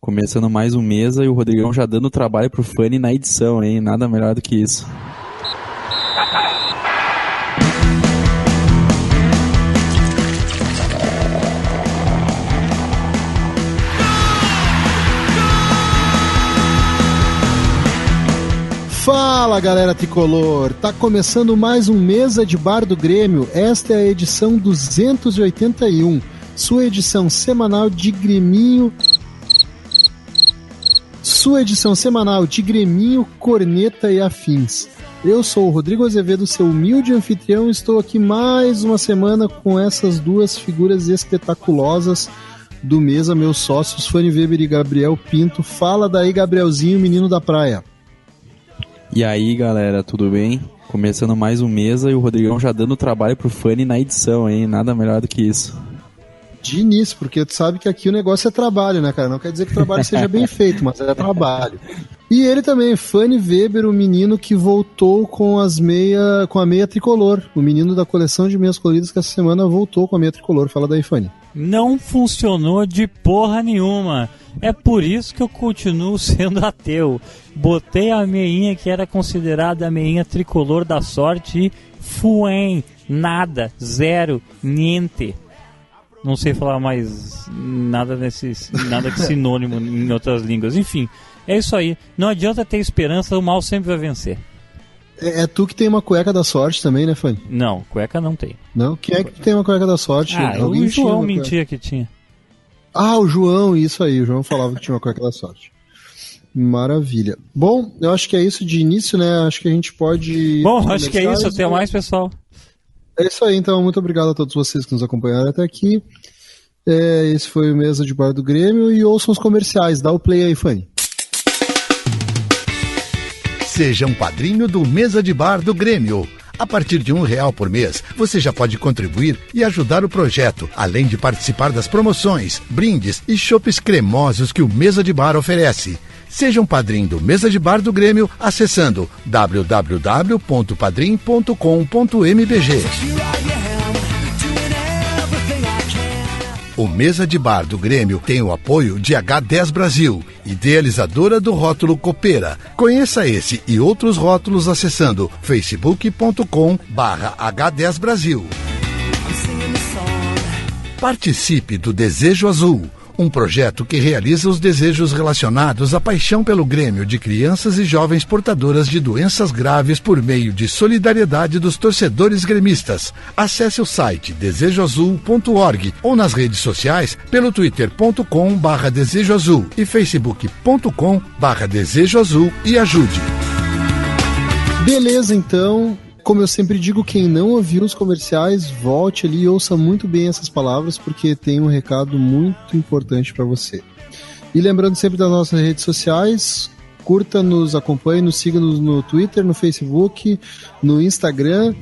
Começando mais um Mesa e o Rodrigão já dando trabalho pro Fanny na edição, hein? Nada melhor do que isso. Fala, galera tricolor! Tá começando mais um Mesa de Bar do Grêmio. Esta é a edição 281, sua edição semanal de Greminho. Sua edição semanal de Greminho, Corneta e Afins. Eu sou o Rodrigo Azevedo, seu humilde anfitrião, e estou aqui mais uma semana com essas duas figuras espetaculosas do Mesa, meus sócios, Fanny Weber e Gabriel Pinto. Fala daí, Gabrielzinho, menino da praia. E aí, galera, tudo bem? Começando mais um Mesa e o Rodrigão já dando trabalho pro Fanny na edição, hein? Nada melhor do que isso. De início, porque tu sabe que aqui o negócio é trabalho, né, cara? Não quer dizer que o trabalho seja bem feito, mas é trabalho. E ele também, Fanny Weber, o menino que voltou com a meia tricolor. O menino da coleção de meias coloridas que essa semana voltou com a meia tricolor. Fala daí, Fanny. Não funcionou de porra nenhuma. É por isso que eu continuo sendo ateu. Botei a meinha que era considerada a meinha tricolor da sorte e fuem, nada, zero, niente. Não sei falar mais nada que sinônimo em outras línguas. Enfim, é isso aí. Não adianta ter esperança, o mal sempre vai vencer. É tu que tem uma cueca da sorte também, né, Fanny? Não, cueca não tem. Não? Quem é que tem uma cueca da sorte? O João mentia que tinha. Ah, o João, isso aí. O João falava que tinha uma cueca da sorte. Maravilha. Bom, eu acho que é isso de início, né? Acho que a gente pode... Bom, acho que é isso. Até mais, pessoal. É isso aí, então. Muito obrigado a todos vocês que nos acompanharam até aqui. Esse foi o Mesa de Bar do Grêmio. E ouçam os comerciais. Dá o play aí, Fanny. Seja um padrinho do Mesa de Bar do Grêmio. A partir de R$1 por mês, você já pode contribuir e ajudar o projeto, além de participar das promoções, brindes e chopes cremosos que o Mesa de Bar oferece. Seja um padrinho do Mesa de Bar do Grêmio acessando www.padrim.com.mbg. O Mesa de Bar do Grêmio tem o apoio de H10 Brasil, idealizadora do rótulo Copeira. Conheça esse e outros rótulos acessando facebook.com/H10 Brasil. Participe do Desejo Azul, um projeto que realiza os desejos relacionados à paixão pelo Grêmio de crianças e jovens portadoras de doenças graves por meio de solidariedade dos torcedores gremistas. Acesse o site desejoazul.org ou nas redes sociais pelo twitter.com/desejoazul e facebook.com/desejoazul e ajude. Beleza, então... Como eu sempre digo, quem não ouviu os comerciais, volte ali e ouça muito bem essas palavras, porque tem um recado muito importante para você. E lembrando sempre das nossas redes sociais, curta-nos, acompanhe, nos siga-nos no Twitter, no Facebook, no Instagram,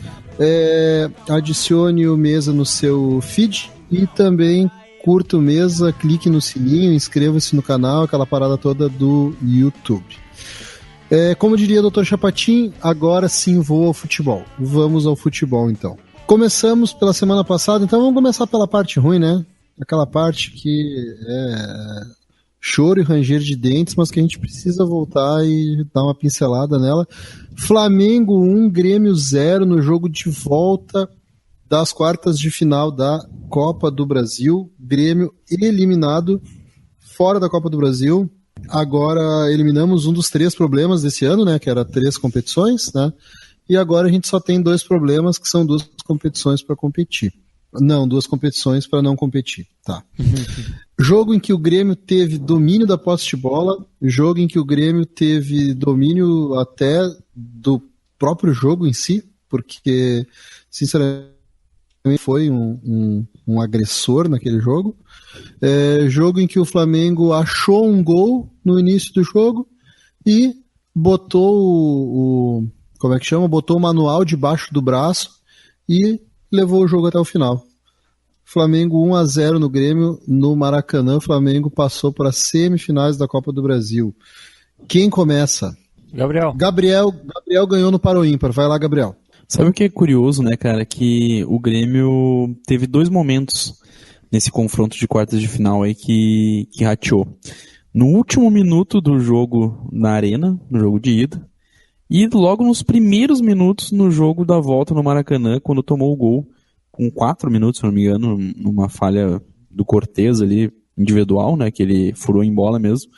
adicione o Mesa no seu feed e também curta o Mesa, clique no sininho, inscreva-se no canal, aquela parada toda do YouTube. Como diria o Dr. Chapatin, agora sim vou ao futebol. Vamos ao futebol, então. Começamos pela semana passada, então vamos começar pela parte ruim, né? Aquela parte que é choro e ranger de dentes, mas que a gente precisa voltar e dar uma pincelada nela. Flamengo 1, Grêmio 0 no jogo de volta das quartas de final da Copa do Brasil. Grêmio eliminado fora da Copa do Brasil. Agora eliminamos um dos 3 problemas desse ano, né, que era 3 competições, né, e agora a gente só tem 2 problemas, que são 2 competições para competir. Não, 2 competições para não competir, tá. Jogo em que o Grêmio teve domínio da posse de bola, jogo em que o Grêmio teve domínio até do próprio jogo em si, porque, sinceramente, foi um agressor naquele jogo. Jogo em que o Flamengo achou um gol no início do jogo e botou botou o manual debaixo do braço e levou o jogo até o final. Flamengo 1-0 no Grêmio, no Maracanã. O Flamengo passou para as semifinais da Copa do Brasil. Quem começa? Gabriel ganhou no Paro Ímpar. Vai lá, Gabriel. Sabe o que é curioso, né, cara? Que o Grêmio teve 2 momentos nesse confronto de quartas de final aí que rateou. no último minuto do jogo na Arena, no jogo de ida, e logo nos primeiros minutos no jogo da volta no Maracanã, quando tomou o gol, com 4 minutos, se não me engano, numa falha do Cortez ali, individual, né, que ele furou em bola mesmo,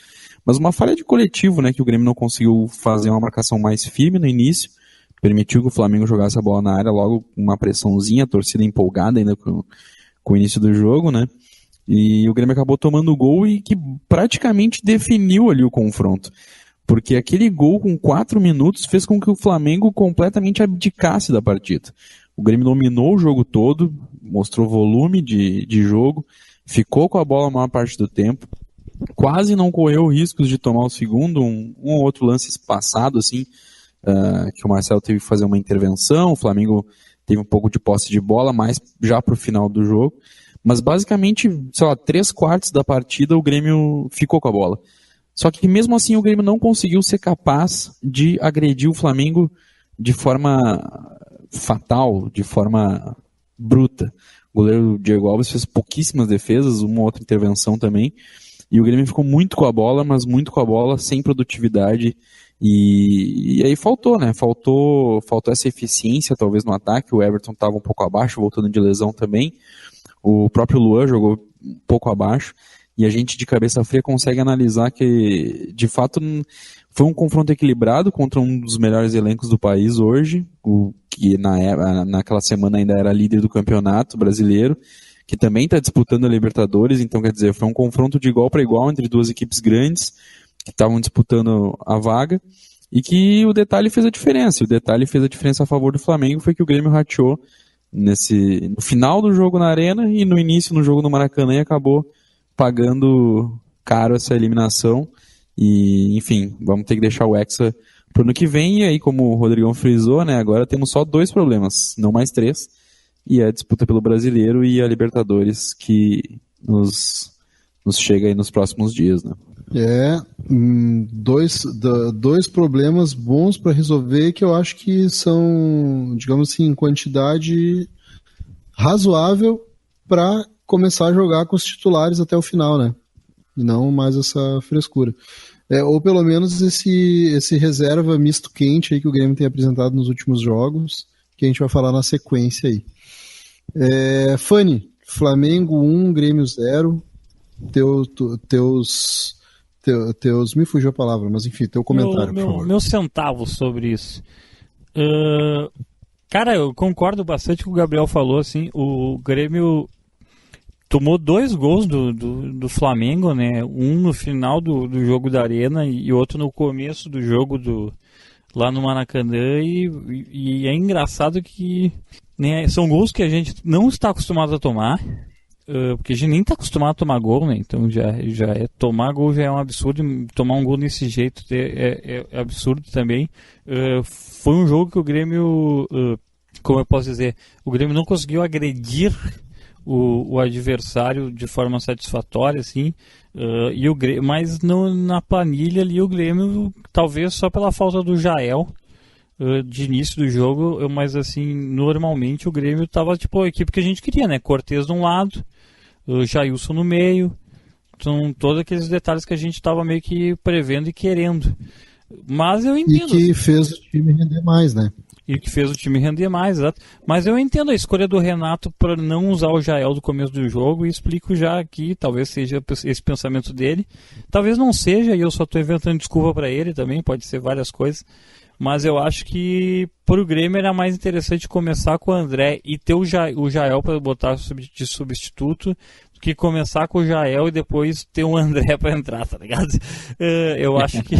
mas uma falha de coletivo, né, que o Grêmio não conseguiu fazer uma marcação mais firme no início, permitiu que o Flamengo jogasse a bola na área, logo uma pressãozinha, a torcida empolgada ainda com o início do jogo, né, e o Grêmio acabou tomando o gol e que praticamente definiu ali o confronto, porque aquele gol com 4 minutos fez com que o Flamengo completamente abdicasse da partida. O Grêmio dominou o jogo todo, mostrou volume de jogo, ficou com a bola a maior parte do tempo, quase não correu riscos de tomar o segundo, um ou outro lance passado, assim, que o Marcelo teve que fazer uma intervenção, o Flamengo teve um pouco de posse de bola, mas já pro final do jogo, mas basicamente, sei lá, 3/4 da partida o Grêmio ficou com a bola. Só que mesmo assim o Grêmio não conseguiu ser capaz de agredir o Flamengo de forma fatal, de forma bruta. O goleiro Diego Alves fez pouquíssimas defesas, uma outra intervenção também, e o Grêmio ficou muito com a bola, mas muito com a bola, sem produtividade, e aí faltou, né? Faltou essa eficiência talvez no ataque, o Everton estava um pouco abaixo, voltando de lesão também, o próprio Luan jogou um pouco abaixo, e a gente de cabeça fria consegue analisar que, de fato, foi um confronto equilibrado contra um dos melhores elencos do país hoje, o que naquela semana ainda era líder do campeonato brasileiro, que também está disputando a Libertadores, então quer dizer, foi um confronto de igual para igual entre duas equipes grandes que estavam disputando a vaga, e que o detalhe fez a diferença. O detalhe fez a diferença a favor do Flamengo, foi que o Grêmio rateou no final do jogo na Arena e no início no jogo no Maracanã e acabou pagando caro essa eliminação. E, enfim, vamos ter que deixar o Hexa pro ano que vem, e aí, como o Rodrigão frisou, né, agora temos só 2 problemas, não mais 3, e é a disputa pelo Brasileiro e a Libertadores, que nos chega aí nos próximos dias, né. Dois problemas bons para resolver, que eu acho que são, digamos assim, em quantidade razoável para começar a jogar com os titulares até o final, né? E não mais essa frescura. Ou pelo menos esse reserva misto quente aí que o Grêmio tem apresentado nos últimos jogos, que a gente vai falar na sequência aí. Fanny, Flamengo 1, Grêmio 0. Teus me fugiu a palavra, mas enfim, teu comentário, por favor. Meu centavo sobre isso. Cara, eu concordo bastante com o que o Gabriel falou, assim, o Grêmio tomou 2 gols do Flamengo, né? Um no final do jogo da Arena e outro no começo do jogo lá no Maracanã, e é engraçado que, né, são gols que a gente não está acostumado a tomar, porque a gente nem está acostumado a tomar gol, né? Então tomar gol já é um absurdo, tomar um gol desse jeito é absurdo também. Foi um jogo que o Grêmio, como eu posso dizer, o Grêmio não conseguiu agredir o adversário de forma satisfatória, assim, mas na planilha ali o Grêmio, talvez só pela falta do Jael de início do jogo, mas assim, normalmente o Grêmio tava tipo a equipe que a gente queria, né? Cortez de um lado, Jailson no meio, são todos aqueles detalhes que a gente tava meio que prevendo e querendo. Mas eu entendo. E que fez o time render mais, né? E que fez o time render mais, exato. Mas eu entendo a escolha do Renato para não usar o Jael do começo do jogo, e explico já aqui, talvez seja esse pensamento dele. Talvez não seja, e eu só estou inventando desculpa para ele também, pode ser várias coisas. Mas eu acho que para o Grêmio era mais interessante começar com o André e ter o Jael para botar de substituto, do que começar com o Jael e depois ter um André para entrar, tá ligado? Eu acho que...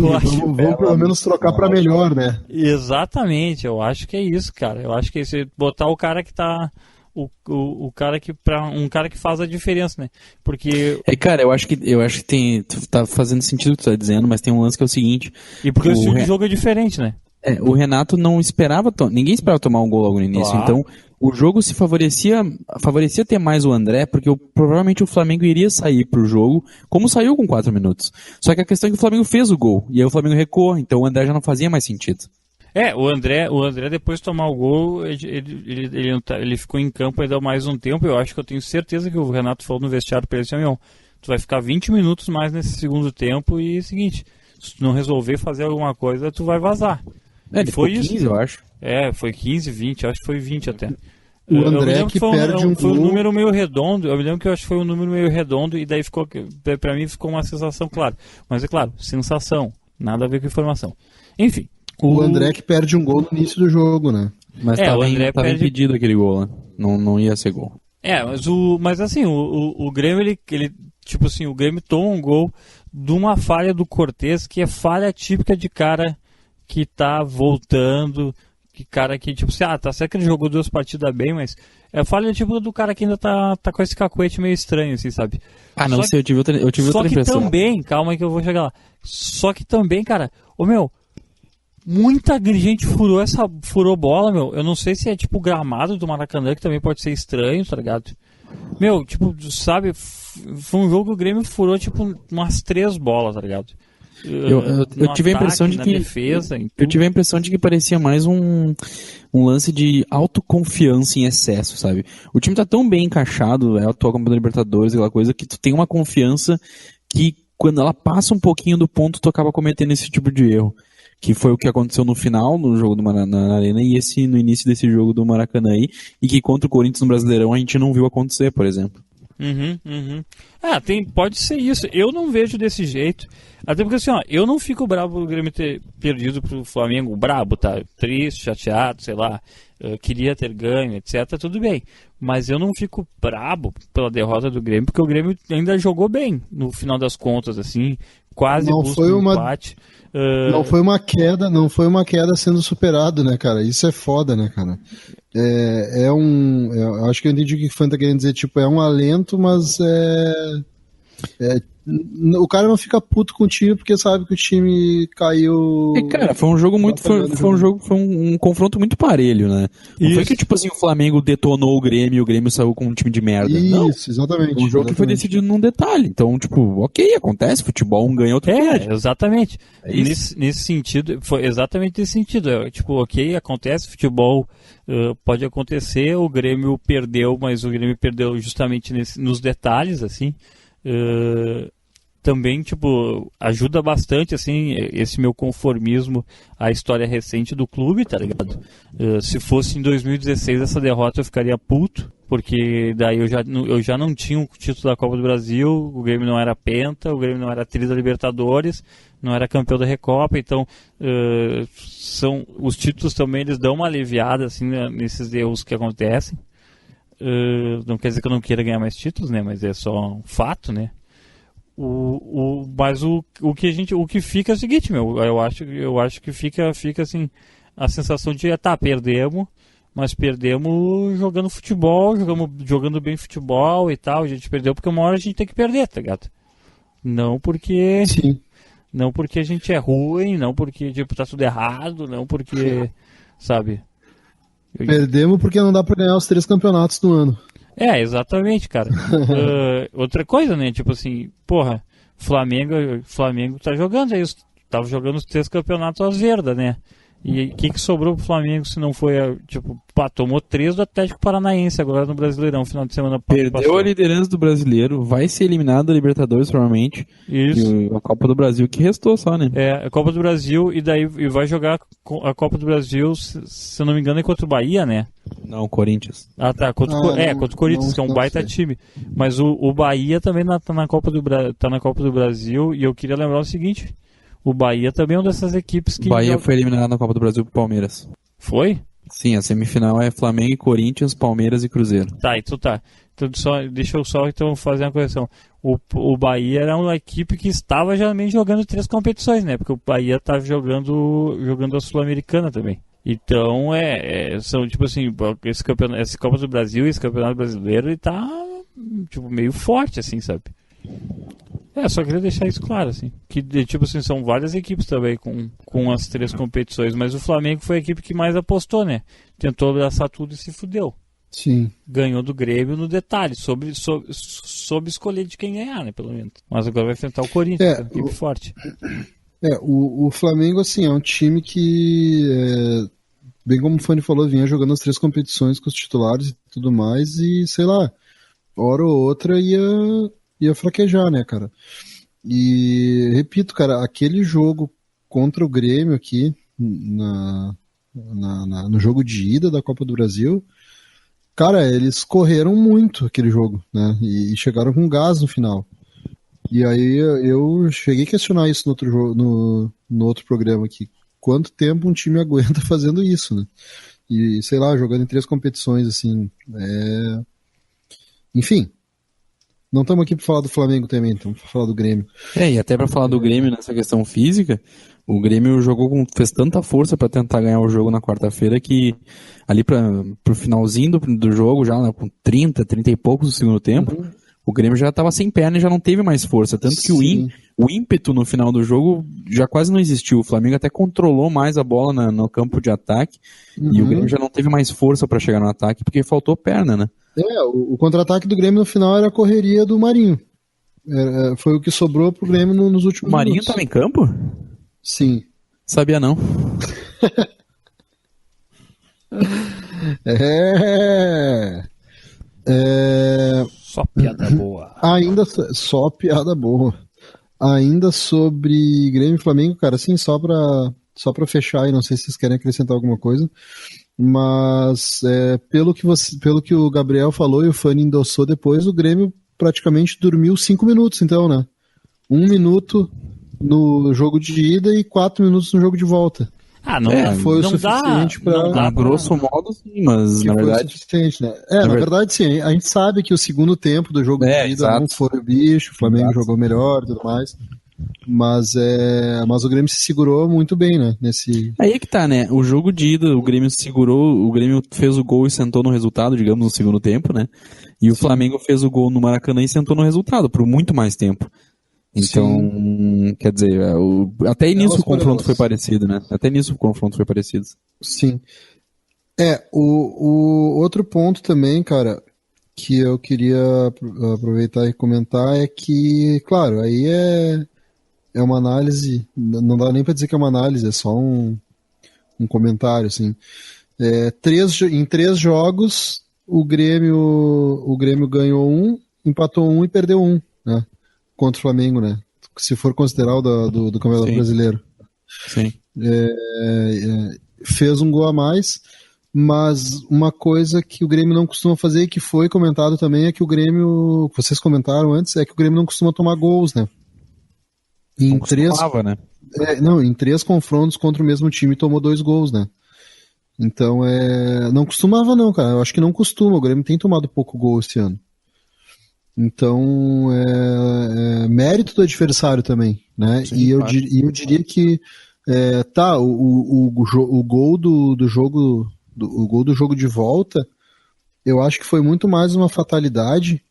Vamos pelo menos trocar para melhor, né? Exatamente, eu acho que é isso, cara. Eu acho que é isso, botar o cara que tá... um cara que faz a diferença, né? Porque... cara, eu acho que tá fazendo sentido o que tu tá dizendo, mas tem um lance que é o seguinte... E porque o estilo de jogo é diferente, né? O Renato não esperava... Ninguém esperava tomar um gol logo no início, claro. Então o jogo se favorecia ter mais o André, porque provavelmente o Flamengo iria sair pro jogo, como saiu com 4 minutos. Só que a questão é que o Flamengo fez o gol, e aí o Flamengo recuou, então o André já não fazia mais sentido. O André depois de tomar o gol, ele ficou em campo ainda mais um tempo. Eu acho que eu tenho certeza que o Renato falou no vestiário para ele assim, tu vai ficar 20 minutos mais nesse segundo tempo e é o seguinte, se tu não resolver fazer alguma coisa, tu vai vazar. Ele foi 15, isso, eu acho. Foi 15, 20, acho que foi 20 até. O André que perde um foi gol. Um número meio redondo, eu me lembro que eu acho que foi um número meio redondo e daí ficou, pra mim ficou uma sensação, claro. Mas é claro, sensação, nada a ver com informação. Enfim. O André que perde um gol no início do jogo, né? Mas tava impedido aquele gol, né? Não ia ser gol. Mas assim, o Grêmio, ele tipo assim, o Grêmio toma um gol de uma falha do Cortez, que é falha típica de cara que tá voltando, que cara que, tipo assim, tá certo que ele jogou 2 partidas bem, mas é falha tipo do cara que ainda tá com esse cacuete meio estranho, assim, sabe? Não sei, eu tive outra impressão. Só que também, calma aí que eu vou chegar lá, só que também, cara, muita gente furou bola, meu. Eu não sei se é tipo o gramado do Maracanã, que também pode ser estranho, tá ligado? Meu, tipo, sabe, foi um jogo que o Grêmio furou tipo umas 3 bolas, tá ligado? Eu tive a impressão de que defesa, eu tive a impressão de que parecia mais um lance de autoconfiança em excesso, sabe? O time tá tão bem encaixado, é a atual campeão da Libertadores, aquela coisa que tu tem uma confiança que quando ela passa um pouquinho do ponto, tu acaba cometendo esse tipo de erro. Que foi o que aconteceu no final, no jogo na Arena, e no início desse jogo do Maracanã aí, e que contra o Corinthians no Brasileirão a gente não viu acontecer, por exemplo. Pode ser isso. Eu não vejo desse jeito. Até porque assim, eu não fico bravo o Grêmio ter perdido pro Flamengo, brabo, tá? Triste, chateado, sei lá, queria ter ganho, etc. Tudo bem. Mas eu não fico brabo pela derrota do Grêmio, porque o Grêmio ainda jogou bem, no final das contas, assim, quase busca um empate. Não foi uma queda sendo superado, né, cara? Isso é foda, né, cara? Acho que eu entendi o que o Fanta tá querendo dizer, tipo, é um alento, mas o cara não fica puto com o time porque sabe que o time caiu. Cara, foi um jogo muito. Foi um confronto muito parelho, né? Não foi que, tipo assim, o Flamengo detonou o Grêmio e o Grêmio saiu com um time de merda. Isso, não. Exatamente. Um jogo que foi decidido num detalhe. Então, tipo, ok, acontece, futebol um ganha, outro perde. Exatamente. Nesse sentido, foi exatamente nesse sentido. Tipo, ok, acontece, futebol pode acontecer, o Grêmio perdeu, mas o Grêmio perdeu justamente nos detalhes, assim. Também, tipo, ajuda bastante, assim, esse meu conformismo à história recente do clube, tá ligado? Se fosse em 2016 essa derrota eu ficaria puto, porque daí eu já não tinha o título da Copa do Brasil, o Grêmio não era penta, o Grêmio não era tri da Libertadores, não era campeão da Recopa, então os títulos também, eles dão uma aliviada, assim, nesses erros que acontecem. Não quer dizer que eu não queira ganhar mais títulos, né? Mas é só um fato, né? Mas o que fica é o seguinte, meu. Eu acho que fica assim a sensação de perdemos, mas perdemos jogando futebol, jogando bem futebol e tal. A gente perdeu porque uma hora a gente tem que perder, tá ligado? Não porque a gente é ruim, não porque tipo, tá tudo errado, não porque, sabe? Perdemos porque não dá pra ganhar os 3 campeonatos do ano. Exatamente, cara. Outra coisa, né? Tipo assim, porra, Flamengo tá jogando, tava jogando os 3 campeonatos às verdas, né? E o que sobrou pro Flamengo se não foi, tomou 3 do Atlético Paranaense agora no Brasileirão, final de semana passado. Perdeu a liderança do Brasileiro, vai ser eliminado da Libertadores provavelmente. Isso. E a Copa do Brasil que restou só, né? A Copa do Brasil, e daí vai jogar a Copa do Brasil, se eu não me engano, é contra o Bahia, né? Não, Corinthians. Contra o Corinthians, que é um baita time. Mas o Bahia também tá na Copa do Brasil, e eu queria lembrar o seguinte: o Bahia também é uma dessas equipes que... O Bahia foi eliminado na Copa do Brasil pro Palmeiras. Foi? Sim, a semifinal é Flamengo e Corinthians, Palmeiras e Cruzeiro. Então deixa eu só então fazer uma correção. O Bahia era uma equipe que estava já também jogando 3 competições, né? Porque o Bahia estava jogando a Sul-Americana também. Então, são tipo assim, essa Copa do Brasil e esse Campeonato Brasileiro, ele tá tipo, meio forte, assim, sabe? Só queria deixar isso claro, assim. Que, tipo assim, são várias equipes também com as 3 competições, mas o Flamengo foi a equipe que mais apostou, né? Tentou abraçar tudo e se fudeu. Sim. Ganhou do Grêmio no detalhe, soube escolher de quem ganhar, né, pelo menos. Mas agora vai enfrentar o Corinthians, que é uma equipe forte. O Flamengo, assim, é um time que, bem como o Fanny falou, vinha jogando as 3 competições com os titulares e tudo mais, e, sei lá, hora ou outra ia ia fraquejar, né, cara? E, repito, cara, aquele jogo contra o Grêmio aqui, no jogo de ida da Copa do Brasil, cara, eles correram muito aquele jogo, né? E chegaram com gás no final. E aí eu cheguei a questionar isso no outro jogo, no outro programa aqui. Quanto tempo um time aguenta fazendo isso, né? E, sei lá, jogando em 3 competições, assim. Enfim. Não estamos aqui para falar do Flamengo também, estamos para falar do Grêmio. E até para falar do Grêmio nessa questão física, o Grêmio fez tanta força para tentar ganhar o jogo na quarta-feira que ali pro finalzinho do jogo, já né, com 30 e poucos do segundo tempo, o Grêmio já estava sem perna e já não teve mais força. Tanto que o ímpeto no final do jogo já quase não existiu. O Flamengo até controlou mais a bola no campo de ataque e o Grêmio já não teve mais força para chegar no ataque porque faltou perna, né? O contra-ataque do Grêmio no final era a correria do Marinho. Foi o que sobrou pro Grêmio nos últimos minutos. O Marinho estava em campo? Sim. Sabia não. Só piada boa. Só piada boa. Ainda sobre Grêmio e Flamengo, cara, assim, só pra fechar, e não sei se vocês querem acrescentar alguma coisa, mas pelo que o Gabriel falou e o Fanny endossou depois, o Grêmio praticamente dormiu 5 minutos, então, né? 1 minuto no jogo de ida e 4 minutos no jogo de volta. Foi o suficiente para. Grosso modo, sim, mas na verdade. Suficiente, né? Na verdade, sim. A gente sabe que o segundo tempo do jogo de ida não foi o bicho, o Flamengo jogou melhor e tudo mais. Mas o Grêmio se segurou muito bem, né? Aí é que tá, né? O jogo de ida, o Grêmio se segurou, o Grêmio fez o gol e sentou no resultado, digamos, no segundo tempo, né? E o Flamengo fez o gol no Maracanã e sentou no resultado por muito mais tempo. Então, quer dizer, até nisso o confronto foi parecido, né? Até nisso o confronto foi parecido. Sim. O outro ponto também, cara, que eu queria aproveitar e comentar é que, claro, aí é uma análise, não dá nem pra dizer que é uma análise, é só um comentário, assim. Em 3 jogos, o Grêmio ganhou 1, empatou 1 e perdeu 1, né? Contra o Flamengo, né? Se for considerar o do Campeonato Brasileiro. Sim. Fez um gol a mais, mas uma coisa que o Grêmio não costuma fazer e que foi comentado também é que o Grêmio, que vocês comentaram antes, é que o Grêmio não costuma tomar gols, né? Em 3 confrontos contra o mesmo time tomou 2 gols, né? Então não costumava não, cara. Eu acho que não costuma. O Grêmio tem tomado pouco gol esse ano. Então, mérito do adversário também, né? Sim, e eu diria que o gol do jogo de volta, eu acho que foi muito mais uma fatalidade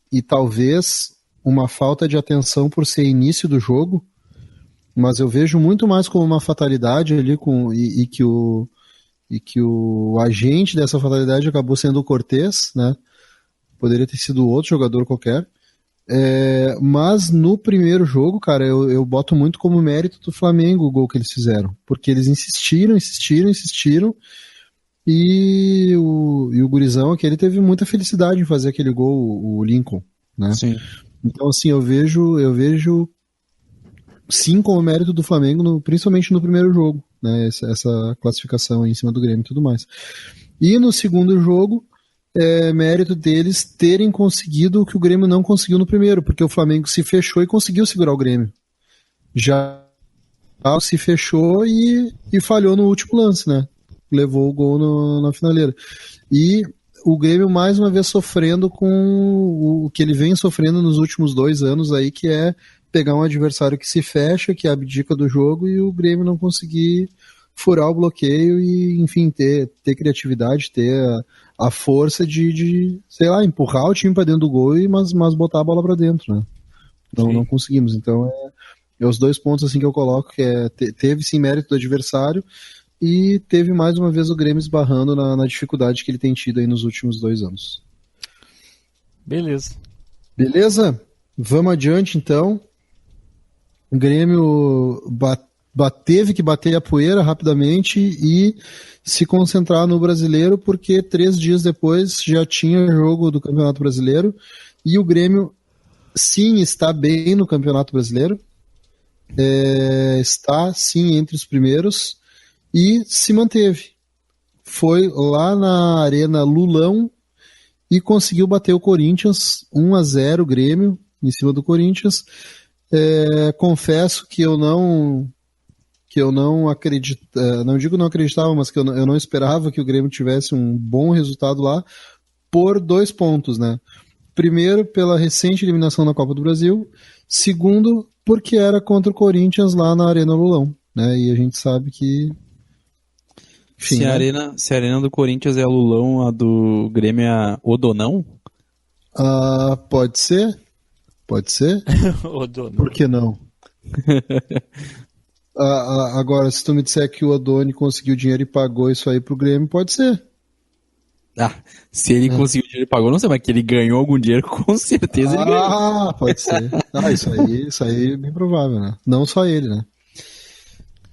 e talvez uma falta de atenção por ser início do jogo, mas eu vejo muito mais como uma fatalidade ali e que o agente dessa fatalidade acabou sendo o Cortez, né? Poderia ter sido outro jogador qualquer. Mas no primeiro jogo, cara, eu boto muito como mérito do Flamengo o gol que eles fizeram. Porque eles insistiram. E o gurizão aqui, ele teve muita felicidade em fazer aquele gol, o Lincoln, né? Sim. Então, assim, eu vejo sim como mérito do Flamengo, principalmente no primeiro jogo, né? Essa classificação aí em cima do Grêmio e tudo mais. E no segundo jogo, mérito deles terem conseguido o que o Grêmio não conseguiu no primeiro, porque o Flamengo se fechou e conseguiu segurar o Grêmio. Já se fechou e falhou no último lance, né? Levou o gol na finaleira. E o Grêmio mais uma vez sofrendo com o que ele vem sofrendo nos últimos 2 anos aí, que é pegar um adversário que se fecha, que abdica do jogo, e o Grêmio não conseguir furar o bloqueio e, enfim, ter criatividade, ter a força de, sei lá, empurrar o time para dentro do gol, mas botar a bola para dentro, né? Não conseguimos. Então, os 2 pontos assim que eu coloco, que teve sim mérito do adversário e teve mais uma vez o Grêmio esbarrando na dificuldade que ele tem tido aí nos últimos 2 anos. Beleza? Vamos adiante, então. O Grêmio teve que bater a poeira rapidamente e se concentrar no Brasileiro, porque 3 dias depois já tinha jogo do Campeonato Brasileiro e o Grêmio sim, está bem no Campeonato Brasileiro. Está, sim, entre os primeiros. E se manteve. Foi lá na Arena Lulão e conseguiu bater o Corinthians 1-0, Grêmio, em cima do Corinthians. Confesso que eu não acredito, não digo não acreditava, mas que eu não esperava que o Grêmio tivesse um bom resultado lá, por 2 pontos, né? Primeiro, pela recente eliminação na Copa do Brasil. Segundo, porque era contra o Corinthians lá na Arena Lulão, né? E a gente sabe que... Enfim, se, né? se a arena do Corinthians é a Lulão, a do Grêmio é a Odonão? Pode ser. Odonão. Por que não? Agora, se tu me disser que o Odoni conseguiu dinheiro e pagou isso aí pro Grêmio, pode ser. Se ele conseguiu dinheiro e pagou, não sei, mas que ele ganhou algum dinheiro, com certeza ele ganhou. Pode ser. Isso aí é bem provável, né? Não só ele, né?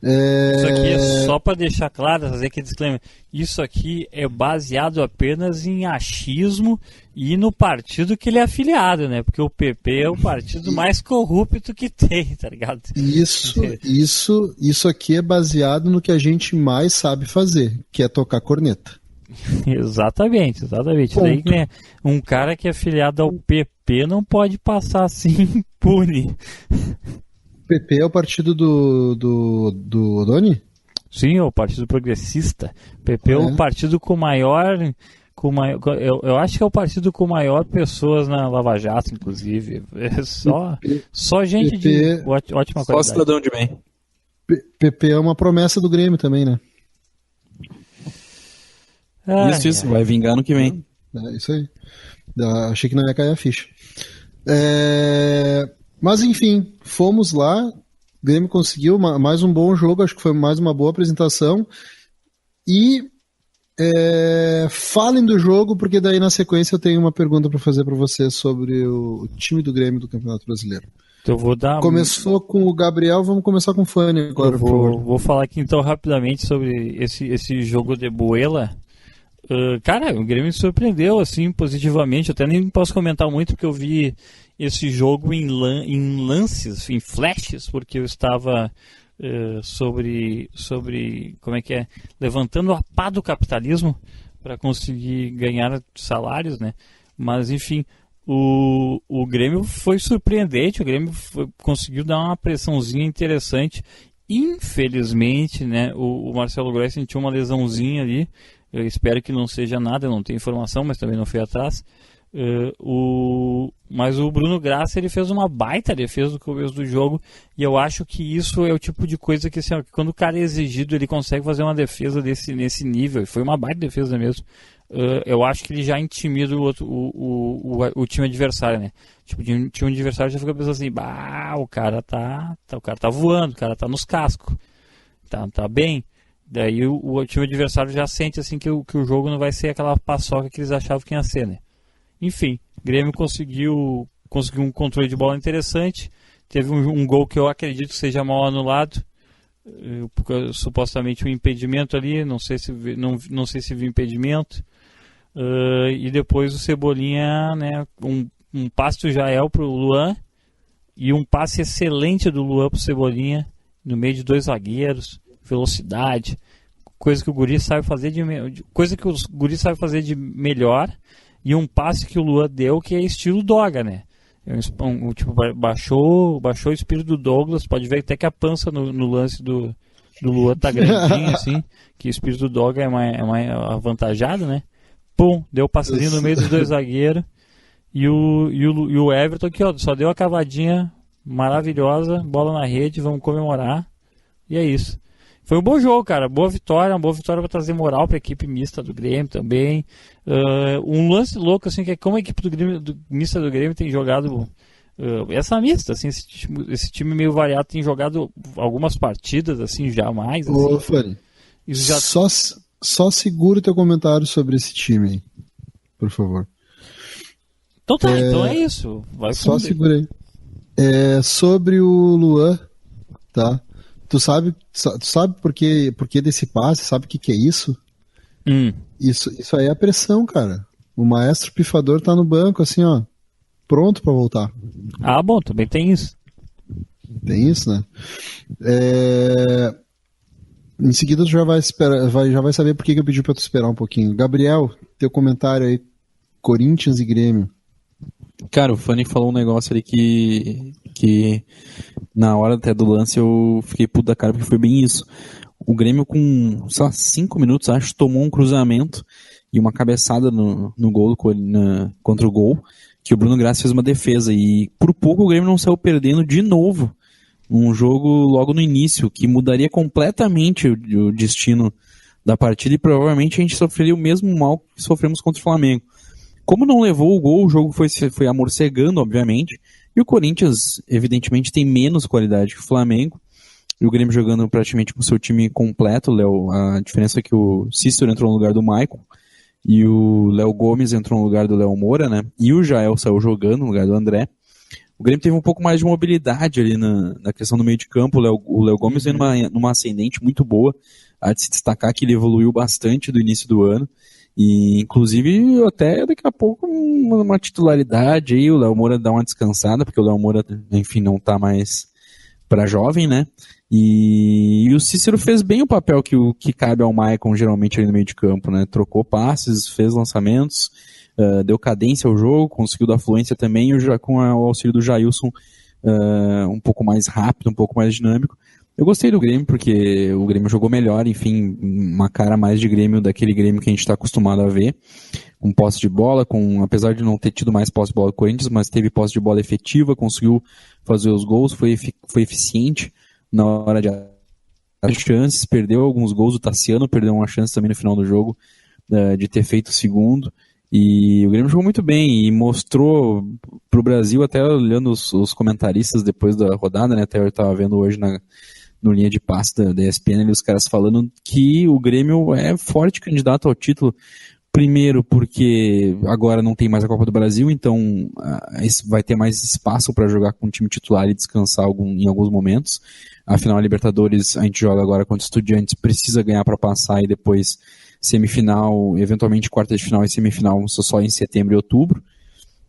Isso aqui é só para deixar claro, fazer aquele disclaimer. Isso aqui é baseado apenas em achismo e no partido que ele é afiliado, né? Porque o PP é o partido mais corrupto que tem, tá ligado? Isso aqui é baseado no que a gente mais sabe fazer, que é tocar corneta. Exatamente. Daí, né, um cara que é afiliado ao PP não pode passar assim impune. O PP é o partido do Odoni? Sim, é o Partido Progressista. O PP é o partido com maior. Eu acho que é o partido com maior pessoas na Lava Jato, inclusive. É só gente de ótima qualidade. Só cidadão de bem. PP é uma promessa do Grêmio também, né? Isso, vai vingar no que vem. Isso aí. Achei que não ia cair a ficha. Mas enfim, fomos lá. O Grêmio conseguiu mais um bom jogo, acho que foi mais uma boa apresentação. E falem do jogo, porque daí na sequência eu tenho uma pergunta para fazer para vocês sobre o time do Grêmio do Campeonato Brasileiro. Então vou dar. Começou com o Gabriel, vamos começar com o Fanny agora. Vou falar aqui então rapidamente sobre esse jogo de Buela. Cara, o Grêmio me surpreendeu assim positivamente. Eu até nem posso comentar muito porque eu vi esse jogo em lances, em flashes, porque eu estava sobre como é que é, levantando a pá do capitalismo para conseguir ganhar salários, né? Mas enfim, o Grêmio foi surpreendente. O Grêmio conseguiu dar uma pressãozinha interessante. Infelizmente, né? O Marcelo Gross sentiu uma lesãozinha ali. Eu espero que não seja nada, eu não tenho informação, mas também não fui atrás. Mas o Bruno Graça, ele fez uma baita defesa no começo do jogo, e eu acho que isso é o tipo de coisa que, assim, quando o cara é exigido, ele consegue fazer uma defesa nesse nível, e foi uma baita defesa mesmo. Eu acho que ele já intimida o time adversário, né? Tipo, o time adversário já fica pensando assim, o cara tá voando, o cara tá nos cascos, tá bem. Daí o time adversário já sente assim que o jogo não vai ser aquela paçoca que eles achavam que ia ser, né? Enfim, o Grêmio conseguiu um controle de bola interessante. Teve um gol que eu acredito que seja mal anulado. Porque, supostamente um impedimento ali, não sei se viu impedimento. E depois o Cebolinha, né, um passe do Jael pro Luan e um passe excelente do Luan pro Cebolinha no meio de 2 zagueiros. Velocidade, coisa que o Guri sabe fazer de melhor, e um passe que o Luan deu que é estilo Doga, né? Tipo, baixou o espírito do Douglas. Pode ver até que a pança no lance do Luan tá grandinho assim, que o espírito do Doga é mais avantajado, né? Pum, deu o passezinho no meio dos 2 zagueiros, e o Everton aqui, ó, só deu a cavadinha maravilhosa, bola na rede, vamos comemorar, e é isso. Foi um bom jogo, cara. Uma boa vitória para trazer moral para a equipe mista do Grêmio também. Um lance louco, assim, que é como a equipe mista do Grêmio tem jogado. Essa mista, assim, esse time meio variado tem jogado algumas partidas, assim, jamais. Assim. Ô, Fanny, só segura o teu comentário sobre esse time aí, por favor. Então tá, então é isso. Só segura aí. Sobre o Luan, tá? Tu sabe por que desse passe? Sabe o que é isso? Hum. Isso aí é a pressão, cara. O maestro pifador tá no banco, assim, ó. pronto para voltar. Ah, bom, também tem isso. Tem isso, né? Em seguida tu já vai saber por que eu pedi para tu esperar um pouquinho. Gabriel, teu comentário aí, Corinthians e Grêmio. Cara, o Fanny falou um negócio ali que na hora até do lance eu fiquei puto da cara, porque foi bem isso. O Grêmio com, sei lá, 5 minutos, acho, tomou um cruzamento e uma cabeçada no gol contra o gol, que o Bruno Graça fez uma defesa, e por pouco o Grêmio não saiu perdendo de novo um jogo logo no início, que mudaria completamente o destino da partida, e provavelmente a gente sofreria o mesmo mal que sofremos contra o Flamengo. Como não levou o gol, o jogo foi amorcegando, obviamente, e o Corinthians, evidentemente, tem menos qualidade que o Flamengo, e o Grêmio jogando praticamente com o seu time completo, Léo. A diferença é que o Cícero entrou no lugar do Maicon, e o Léo Gomes entrou no lugar do Léo Moura, né? E o Jael saiu jogando no lugar do André. O Grêmio teve um pouco mais de mobilidade ali na questão do meio de campo. O Léo Gomes vem numa ascendente muito boa. Há de se destacar que ele evoluiu bastante do início do ano. E, inclusive, até daqui a pouco, uma titularidade aí. O Léo Moura dá uma descansada, porque o Léo Moura, enfim, não tá mais para jovem, né? E o Cícero fez bem o papel que cabe ao Maicon geralmente ali no meio de campo, né? Trocou passes, fez lançamentos, deu cadência ao jogo, conseguiu dar fluência também, e com o auxílio do Jailson um pouco mais rápido, um pouco mais dinâmico. Eu gostei do Grêmio porque o Grêmio jogou melhor, enfim, uma cara mais de Grêmio, daquele Grêmio que a gente está acostumado a ver, com posse de bola, apesar de não ter tido mais posse de bola do Corinthians, mas teve posse de bola efetiva, conseguiu fazer os gols, foi eficiente na hora de chances, perdeu alguns gols. O Tassiano perdeu uma chance também no final do jogo de ter feito o segundo, e o Grêmio jogou muito bem e mostrou pro Brasil, até olhando os comentaristas depois da rodada, né, até eu estava vendo hoje no linha de passe da ESPN, ali, os caras falando que o Grêmio é forte candidato ao título. Primeiro porque agora não tem mais a Copa do Brasil, então vai ter mais espaço para jogar com o time titular e descansar em alguns momentos. Afinal, a Libertadores a gente joga agora contra Estudiantes, precisa ganhar para passar, e depois semifinal, eventualmente quarta de final e semifinal só em setembro e outubro.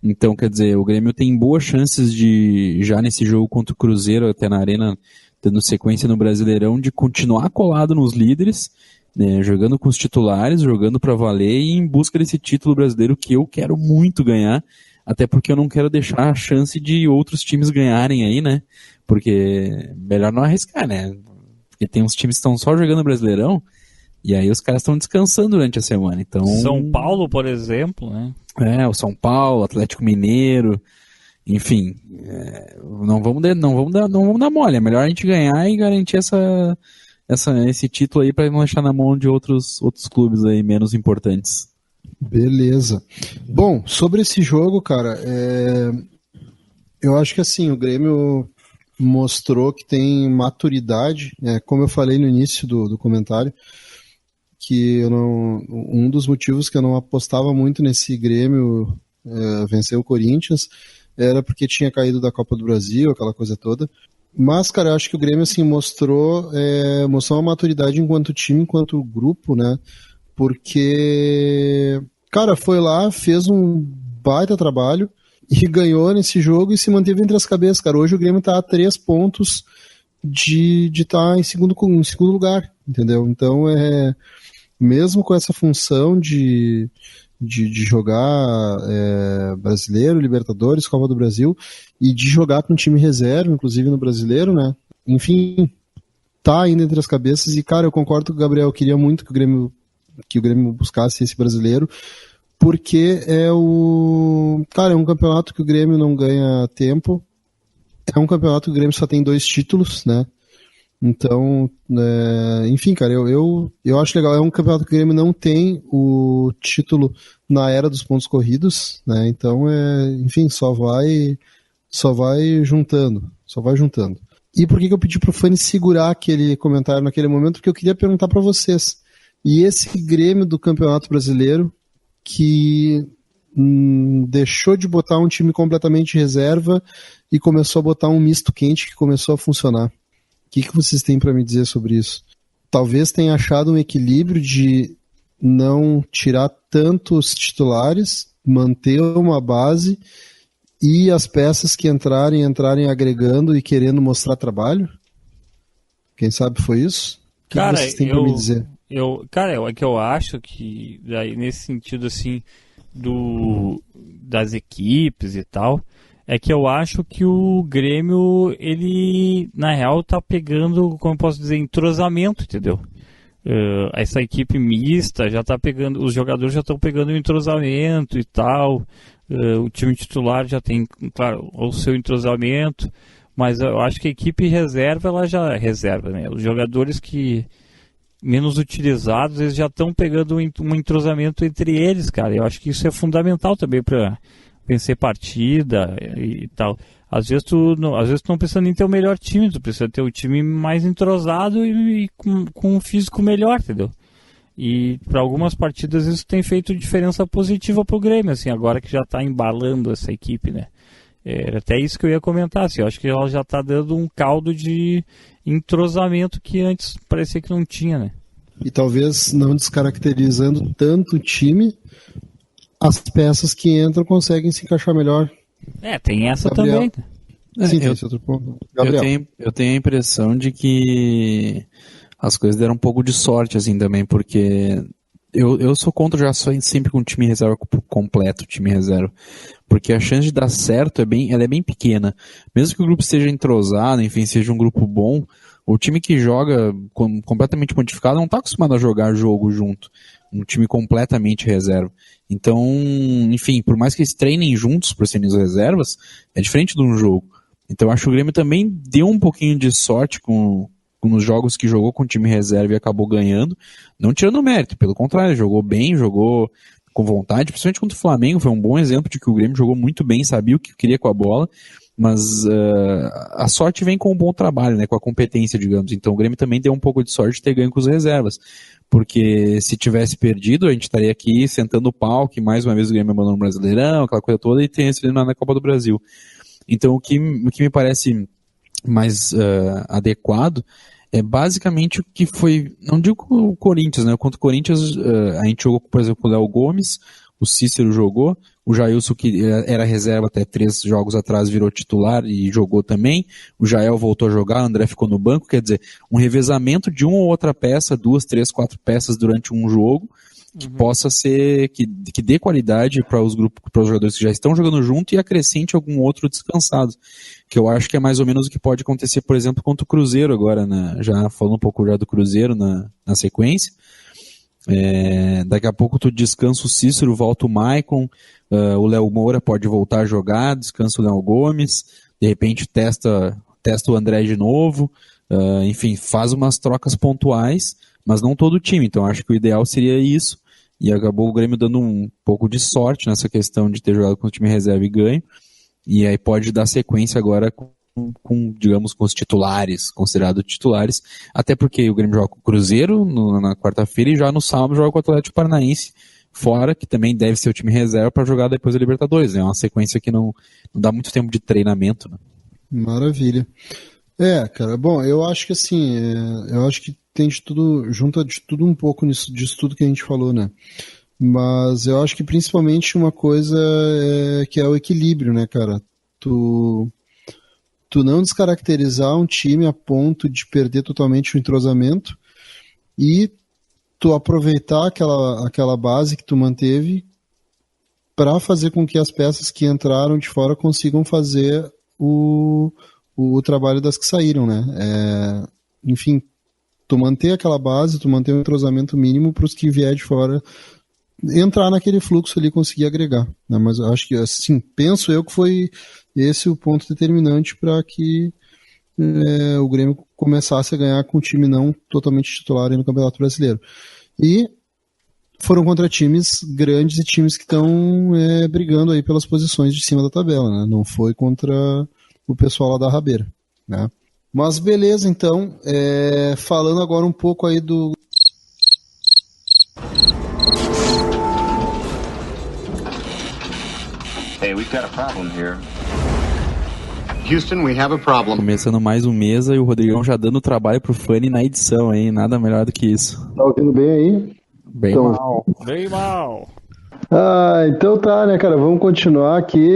Então, quer dizer, o Grêmio tem boas chances de, já nesse jogo contra o Cruzeiro, até na Arena, dando sequência no Brasileirão, de continuar colado nos líderes, né, jogando com os titulares, jogando para valer e em busca desse título brasileiro que eu quero muito ganhar, até porque eu não quero deixar a chance de outros times ganharem aí, né? Porque melhor não arriscar, né? Porque tem uns times que estão só jogando Brasileirão e aí os caras estão descansando durante a semana. Então, São Paulo, por exemplo, né? O São Paulo, Atlético Mineiro, enfim, não vamos dar mole. É melhor a gente ganhar e garantir esse título aí para não deixar na mão de outros clubes aí menos importantes. Beleza. Bom, sobre esse jogo, cara, eu acho que assim, o Grêmio mostrou que tem maturidade, como eu falei no início do comentário, que um dos motivos que eu não apostava muito nesse Grêmio vencer o Corinthians era porque tinha caído da Copa do Brasil, aquela coisa toda. Mas, cara, eu acho que o Grêmio assim, mostrou uma maturidade enquanto time, enquanto grupo, né? Porque, cara, foi lá, fez um baita trabalho e ganhou nesse jogo e se manteve entre as cabeças, cara. Hoje o Grêmio tá a 3 pontos de estar em segundo lugar, entendeu? Então, mesmo com essa função de jogar Brasileiro, Libertadores, Copa do Brasil, e de jogar com um time reserva, inclusive no Brasileiro, né? Enfim, tá ainda entre as cabeças. E, cara, eu concordo com o Gabriel, eu queria muito que o Grêmio buscasse esse Brasileiro, porque é um campeonato que o Grêmio não ganha tempo, é um campeonato que o Grêmio só tem 2 títulos, né? Então, enfim, cara, eu acho legal. É um campeonato que o Grêmio não tem o título na era dos pontos corridos, né? Então, enfim, só vai juntando. E por que eu pedi pro Fanny segurar aquele comentário naquele momento? Porque eu queria perguntar para vocês. E esse Grêmio do Campeonato Brasileiro que deixou de botar um time completamente reserva e começou a botar um misto quente que começou a funcionar. O que vocês têm para me dizer sobre isso? Talvez tenha achado um equilíbrio de não tirar tantos titulares, manter uma base e as peças que entrarem agregando e querendo mostrar trabalho? Quem sabe foi isso? O que vocês têm para me dizer? É que eu acho que daí, nesse sentido assim das equipes e tal, é que eu acho que o Grêmio, ele na real tá pegando, como eu posso dizer, entrosamento, entendeu? Essa equipe mista já tá pegando, os jogadores já estão pegando o entrosamento e tal, o time titular já tem, claro, o seu entrosamento, mas eu acho que a equipe reserva, ela já reserva, né? Os jogadores que menos utilizados, eles já estão pegando um entrosamento entre eles, cara. Eu acho que isso é fundamental também para vencer partida e tal. Às vezes tu não precisa nem ter o melhor time, tu precisa ter o time mais entrosado e com um físico melhor, entendeu? E para algumas partidas isso tem feito diferença positiva pro Grêmio, assim, agora que já está embalando essa equipe, né? Era até isso que eu ia comentar, assim, eu acho que ela já está dando um caldo de entrosamento que antes parecia que não tinha, né? E talvez não descaracterizando tanto o time, as peças que entram conseguem se encaixar melhor. Tem essa Gabriel. também. Sim, tem esse outro ponto. Gabriel. Eu tenho a impressão de que as coisas deram um pouco de sorte, assim, também, porque eu sou contra já sempre com o time reserva completo, time reserva, porque a chance de dar certo ela é bem pequena. Mesmo que o grupo esteja entrosado, enfim, seja um grupo bom, o time que joga completamente modificado não está acostumado a jogar jogo junto. Um time completamente reserva. Então, enfim, por mais que eles treinem juntos por serem as reservas, é diferente de um jogo. Então eu acho que o Grêmio também deu um pouquinho de sorte nos jogos que jogou com o time reserva e acabou ganhando, não tirando mérito, pelo contrário, jogou bem, jogou com vontade, principalmente contra o Flamengo, foi um bom exemplo de que o Grêmio jogou muito bem, sabia o que queria com a bola, mas a sorte vem com um bom trabalho, né, com a competência, digamos. Então o Grêmio também deu um pouco de sorte de ter ganho com os reservas, porque se tivesse perdido, a gente estaria aqui sentando o pau, que mais uma vez o Grêmio abandonou no Brasileirão, aquela coisa toda, e teria sido na Copa do Brasil. Então o que me parece mais adequado é basicamente o que foi, não digo o Corinthians, né? Contra o Corinthians a gente jogou, por exemplo, com o Léo Gomes, o Cícero jogou, o Jailson, que era reserva até 3 jogos atrás, virou titular e jogou também, o Jael voltou a jogar, o André ficou no banco, quer dizer, um revezamento de uma ou outra peça, 2, 3, 4 peças durante um jogo, que possa ser, que dê qualidade para os grupos, para os jogadores que já estão jogando junto e acrescente algum outro descansado, que eu acho que é mais ou menos o que pode acontecer, por exemplo, contra o Cruzeiro agora, já falando um pouco já do Cruzeiro na sequência. Daqui a pouco tu descansa o Cícero, volta o Maicon, o Léo Moura pode voltar a jogar, descansa o Léo Gomes, de repente testa o André de novo, enfim, faz umas trocas pontuais, mas não todo o time, então acho que o ideal seria isso, e acabou o Grêmio dando um pouco de sorte nessa questão de ter jogado com o time reserva e ganho, e aí pode dar sequência agora digamos, com os titulares, considerados titulares, até porque o Grêmio joga com o Cruzeiro na quarta-feira e já no sábado joga com o Atlético Paranaense fora, que também deve ser o time reserva para jogar depois da Libertadores, né? É uma sequência que não dá muito tempo de treinamento, né? Maravilha. Cara, bom, eu acho que assim, eu acho que tem de tudo, junta de tudo um pouco disso tudo que a gente falou, né? Mas eu acho que principalmente uma coisa que é o equilíbrio, né, cara? Tu não descaracterizar um time a ponto de perder totalmente o entrosamento e tu aproveitar aquela base que tu manteve para fazer com que as peças que entraram de fora consigam fazer o trabalho das que saíram, né? Enfim, tu manter aquela base, tu manter o entrosamento mínimo para os que vier de fora entrar naquele fluxo ali e conseguir agregar, né? Mas eu acho que, assim, penso eu que foi esse o ponto determinante para que o Grêmio começasse a ganhar com um time não totalmente titular no Campeonato Brasileiro. E foram contra times grandes e times que estão brigando aí pelas posições de cima da tabela, né? Não foi contra o pessoal lá da Rabeira, né? Mas beleza, então, falando agora um pouco aí do... Hey, we've got a problem here. Houston, we have a problem. Começando mais um mesa e o Rodrigão já dando trabalho pro Fanny na edição, hein? Nada melhor do que isso. Tá ouvindo bem aí? Bem Então, mal. Bem mal. Então tá, né, cara? Vamos continuar aqui.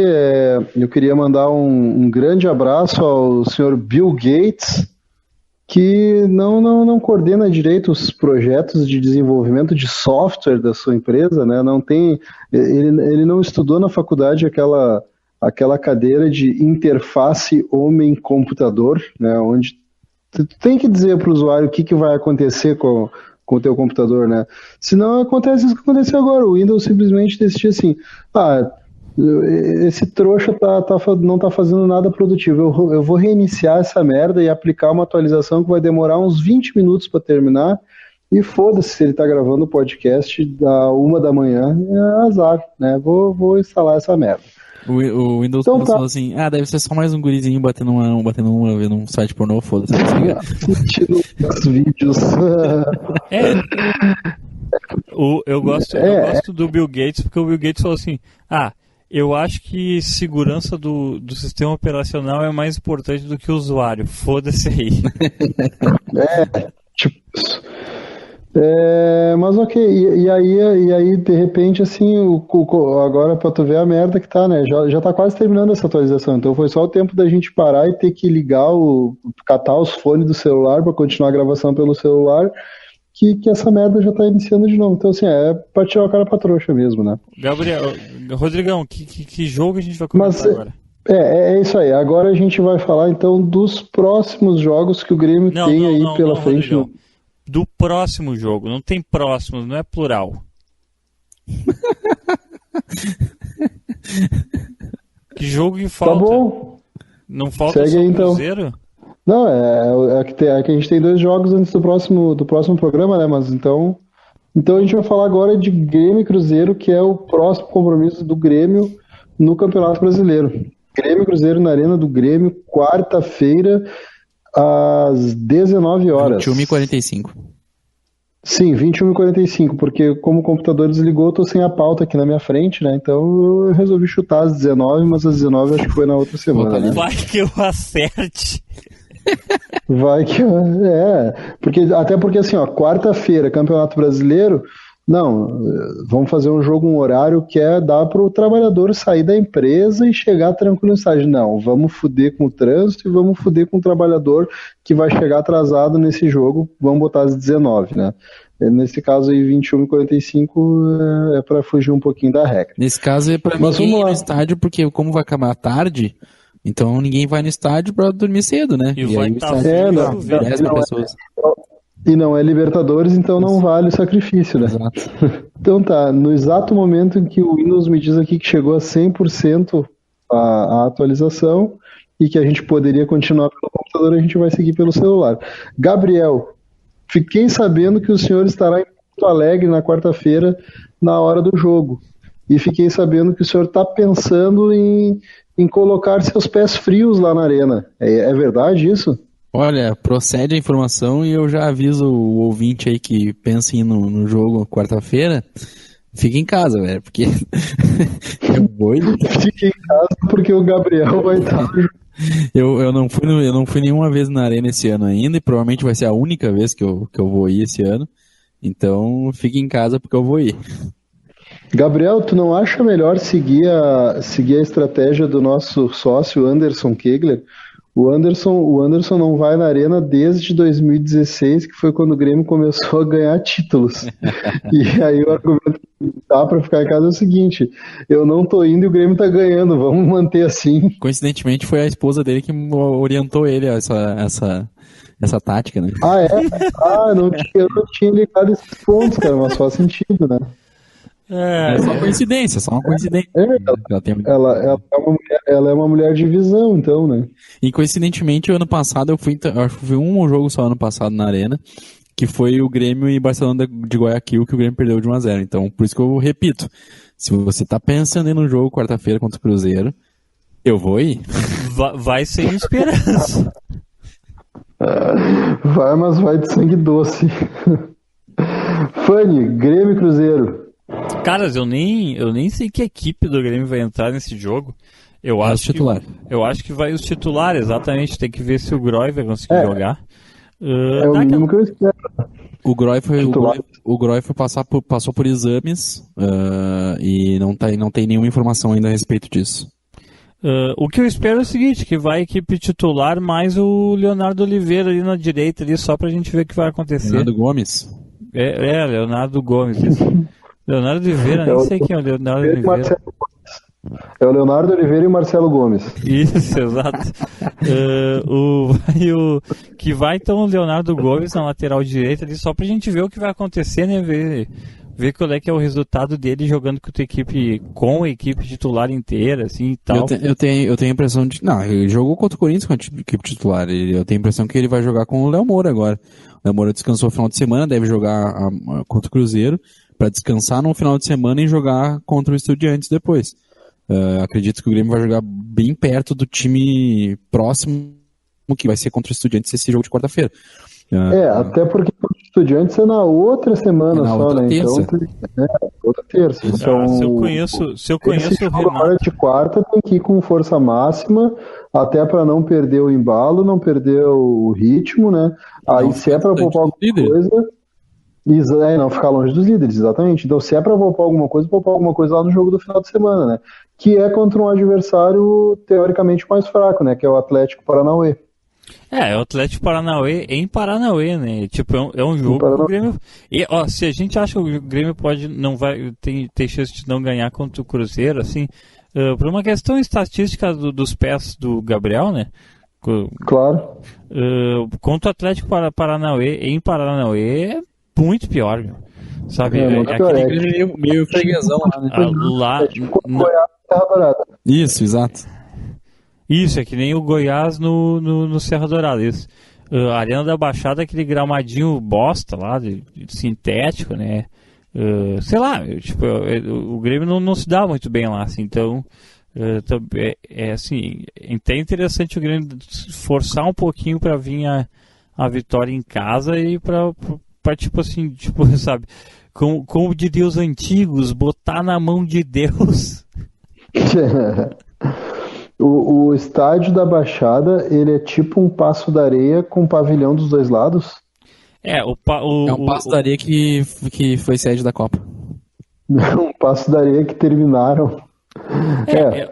Eu queria mandar um grande abraço ao senhor Bill Gates, que não coordena direito os projetos de desenvolvimento de software da sua empresa, né? Não tem, ele não estudou na faculdade aquela cadeira de interface homem-computador, né? Onde tu tem que dizer para o usuário o que vai acontecer com o teu computador, né? Senão acontece isso que aconteceu agora. O Windows simplesmente decidiu assim, esse trouxa não tá fazendo nada produtivo. Eu vou reiniciar essa merda e aplicar uma atualização que vai demorar uns 20 minutos para terminar. E foda-se se ele tá gravando o podcast da 1 da manhã, é azar, né? Vou instalar essa merda. O Windows Então, falou assim, deve ser só mais um gurizinho batendo uma vendo um site pornô, foda-se. Assistindo os vídeos. Eu gosto do Bill Gates, porque o Bill Gates falou assim, eu acho que segurança do sistema operacional é mais importante do que o usuário. Foda-se aí. Tipo isso. Mas ok, e aí de repente assim, agora pra tu ver a merda que tá, né? Já tá quase terminando essa atualização, então foi só o tempo da gente parar e ter que ligar catar os fones do celular pra continuar a gravação pelo celular, que essa merda já tá iniciando de novo. Então assim, é pra tirar o cara pra trouxa mesmo, né? Rodrigão, que jogo a gente vai comentar agora? É isso aí, agora a gente vai falar então dos próximos jogos que o Grêmio tem aí pela frente. Rodrigão. Do próximo jogo, não tem próximos, não é plural. Que jogo que falta? Tá bom. Não falta Segue só aí, o então. Cruzeiro? Não, é que a gente tem 2 jogos antes do próximo programa, né? Mas então a gente vai falar agora de Grêmio e Cruzeiro, que é o próximo compromisso do Grêmio no Campeonato Brasileiro. Grêmio e Cruzeiro na Arena do Grêmio, quarta-feira, às 19 horas. 21h45. Sim, 21h45, porque como o computador desligou, eu tô sem a pauta aqui na minha frente, né? Então eu resolvi chutar às 19, mas às 19 acho que foi na outra semana, né? Vai que eu acerte. Vai que... até porque assim, ó, quarta-feira, Campeonato Brasileiro, não, vamos fazer um jogo, um horário que dar para o trabalhador sair da empresa e chegar tranquilo no estádio. Não, vamos foder com o trânsito e vamos foder com o trabalhador que vai chegar atrasado nesse jogo, vamos botar às 19, né? Nesse caso aí, 21h45 é para fugir um pouquinho da regra. Nesse caso é para ninguém ir no estádio, porque como vai acabar tarde, então ninguém vai no estádio para dormir cedo, né? E vai aí estar 10 pessoas. E não é Libertadores, então não vale o sacrifício, né? Exato. Então tá, no exato momento em que o Windows me diz aqui que chegou a 100% a atualização e que a gente poderia continuar pelo computador, a gente vai seguir pelo celular. Gabriel, fiquei sabendo que o senhor estará em Porto Alegre na quarta-feira, na hora do jogo. E fiquei sabendo que o senhor está pensando em colocar seus pés frios lá na arena. É verdade isso? Olha, procede a informação e eu já aviso o ouvinte aí que pensa em ir no jogo quarta-feira, fica em casa, velho, porque eu vou. Fica em casa porque o Gabriel vai estar. Eu não fui nenhuma vez na arena esse ano ainda e provavelmente vai ser a única vez que eu vou ir esse ano. Então fique em casa porque eu vou ir. Gabriel, tu não acha melhor seguir a estratégia do nosso sócio Anderson Kegler? O Anderson não vai na arena desde 2016, que foi quando o Grêmio começou a ganhar títulos. E aí o argumento que dá pra ficar em casa é o seguinte: eu não tô indo e o Grêmio tá ganhando, vamos manter assim. Coincidentemente foi a esposa dele que orientou ele a essa tática, né? Ah, é? Eu não tinha ligado esses pontos, cara, mas faz sentido, né? É só coincidência, só uma coincidência. Ela é uma mulher de visão, então, né? E coincidentemente, o ano passado eu fui um jogo só ano passado na Arena, que foi o Grêmio e Barcelona de Guayaquil, que o Grêmio perdeu de 1-0. Então, por isso que eu repito, se você tá pensando em ir no jogo quarta-feira contra o Cruzeiro, eu vou ir. Vai sem esperança. Vai, mas vai de sangue doce. Fanny, Grêmio e Cruzeiro. Caras, eu nem sei que equipe do Grêmio vai entrar nesse jogo. Eu acho que vai os titulares, exatamente. Tem que ver se o Groy vai conseguir jogar. É o mínimo que eu espero. O Groy titular. passou por exames e não tem nenhuma informação ainda a respeito disso. O que eu espero é o seguinte, que vai a equipe titular mais o Leonardo Oliveira ali na direita, ali, só pra gente ver o que vai acontecer. Leonardo Gomes? Leonardo Gomes. Isso. Leonardo Oliveira, nem sei quem é o Leonardo Oliveira. É o Leonardo Oliveira e o Marcelo Gomes. Isso, exato. Que vai então o Leonardo Gomes na lateral direita ali, só pra gente ver o que vai acontecer, né? Ver qual é que é o resultado dele jogando com a equipe titular inteira, assim e tal. Eu tenho a impressão de. Não, ele jogou contra o Corinthians com a equipe titular. Eu tenho a impressão que ele vai jogar com o Léo Moura agora. O Léo Moura descansou no final de semana, deve jogar contra o Cruzeiro, pra descansar no final de semana e jogar contra o Estudiantes depois. Acredito que o Grêmio vai jogar bem perto do time próximo que vai ser contra o Estudiantes esse jogo de quarta-feira. Até porque o Estudiantes é na outra semana na só, outra né? terça. Então, outra terça. Então, Se eu conheço esse o jogo Renato. agora de quarta tem que ir com força máxima, até para não perder o embalo, não perder o ritmo, né? Aí se é para poupar alguma coisa, não ficar longe dos líderes, exatamente. Então se é para poupar alguma coisa lá no jogo do final de semana, né? Que é contra um adversário teoricamente mais fraco, né? Que é o Atlético Paranauê. É o Atlético Paranauê em Paranauê, né? Tipo, é um jogo que o Grêmio. E, se a gente acha que o Grêmio tem chance de não ganhar contra o Cruzeiro, assim, por uma questão estatística dos pés do Gabriel, né? Claro. Contra o Atlético Paranauê em Paranauê é muito pior, meu. Sabe? Meio freguesão lá, né? Lá. Terra Dourada. Isso, exato. Isso, é que nem o Goiás no Serra Dourada, isso. A Arena da Baixada, aquele gramadinho bosta lá, de sintético, né? Sei lá, o Grêmio não se dá muito bem lá, assim, então assim, é até interessante o Grêmio forçar um pouquinho pra vir a vitória em casa e pra tipo assim, sabe, como diriam os antigos, botar na mão de Deus. O estádio da Baixada, ele é tipo um Paço da Areia com pavilhão dos dois lados? É um Paço da Areia que foi sede da Copa. Um Paço da Areia que terminaram.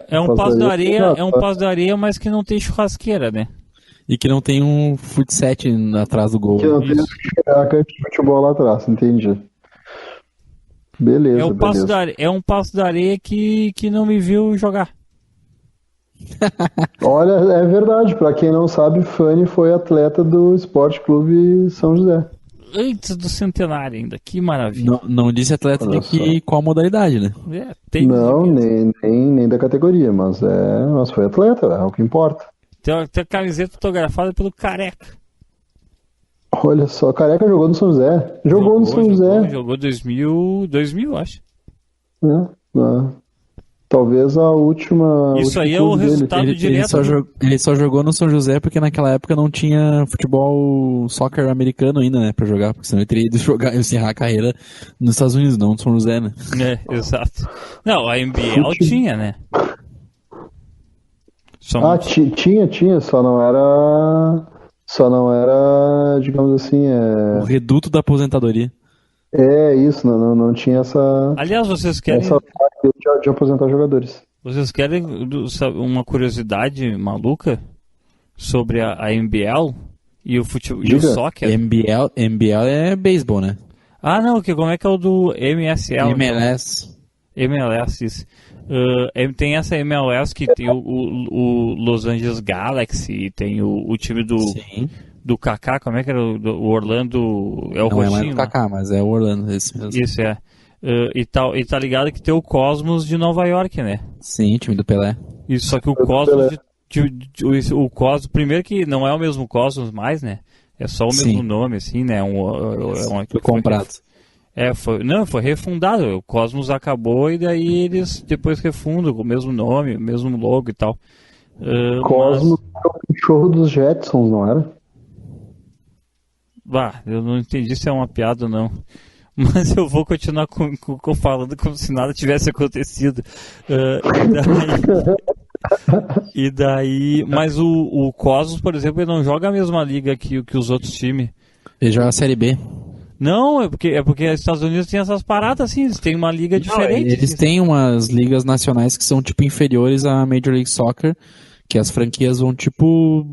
É um Paço da Areia, mas que não tem churrasqueira, né? E que não tem um futset atrás do gol. Que não tem a cancha de futebol lá atrás, entendi. Beleza, é um Paço da Areia que não me viu jogar. Olha, é verdade, pra quem não sabe, Fanny foi atleta do Esporte Clube São José. Antes do centenário ainda, que maravilha. Não disse atleta de qual modalidade, né? Não, nem da categoria, mas foi atleta, é o que importa. Tem a camiseta fotografada pelo Careca. Olha só, Careca jogou no São José. Jogou no São José. Jogou 2000, acho. Talvez a última. Isso aí é o resultado direto. Ele só jogou no São José porque naquela época não tinha futebol soccer americano ainda, né, pra jogar, porque senão ele teria ido encerrar a carreira nos Estados Unidos, não no São José, né? Exato. Não, a NBL tinha, né? Tinha, só não era, digamos assim, o reduto da aposentadoria. Isso, não tinha essa. Aliás, vocês querem. Essa de aposentar jogadores. Vocês querem uma curiosidade maluca sobre a NBL e o futebol e o soccer? NBL é beisebol, né? Não, como é que é o do MSL? MLS, isso. Tem essa MLS que tem o Los Angeles Galaxy, tem o time do Kaká, como é que era? O Orlando. É o não roxinho, é mais o Kaká, mas é o Orlando, esse mesmo. Isso é. E tá ligado que tem o Cosmos de Nova York, né? Sim, time do Pelé. Isso, só que o Cosmos o Cosmos, primeiro que não é o mesmo Cosmos mais, né? É só o mesmo nome, assim, né? Foi comprado. Foi refundado. O Cosmos acabou e daí eles depois refundam com o mesmo nome, o mesmo logo e tal. Cosmos é o cachorro dos Jetsons, não era? Eu não entendi se é uma piada ou não. Mas eu vou continuar falando como se nada tivesse acontecido. E daí, mas o Cosmos, por exemplo, ele não joga a mesma liga que os outros times. Ele joga a Série B. Não, é porque os Estados Unidos tem essas paradas assim, eles têm uma liga diferente. Eles têm umas ligas nacionais que são tipo inferiores à Major League Soccer, que as franquias vão tipo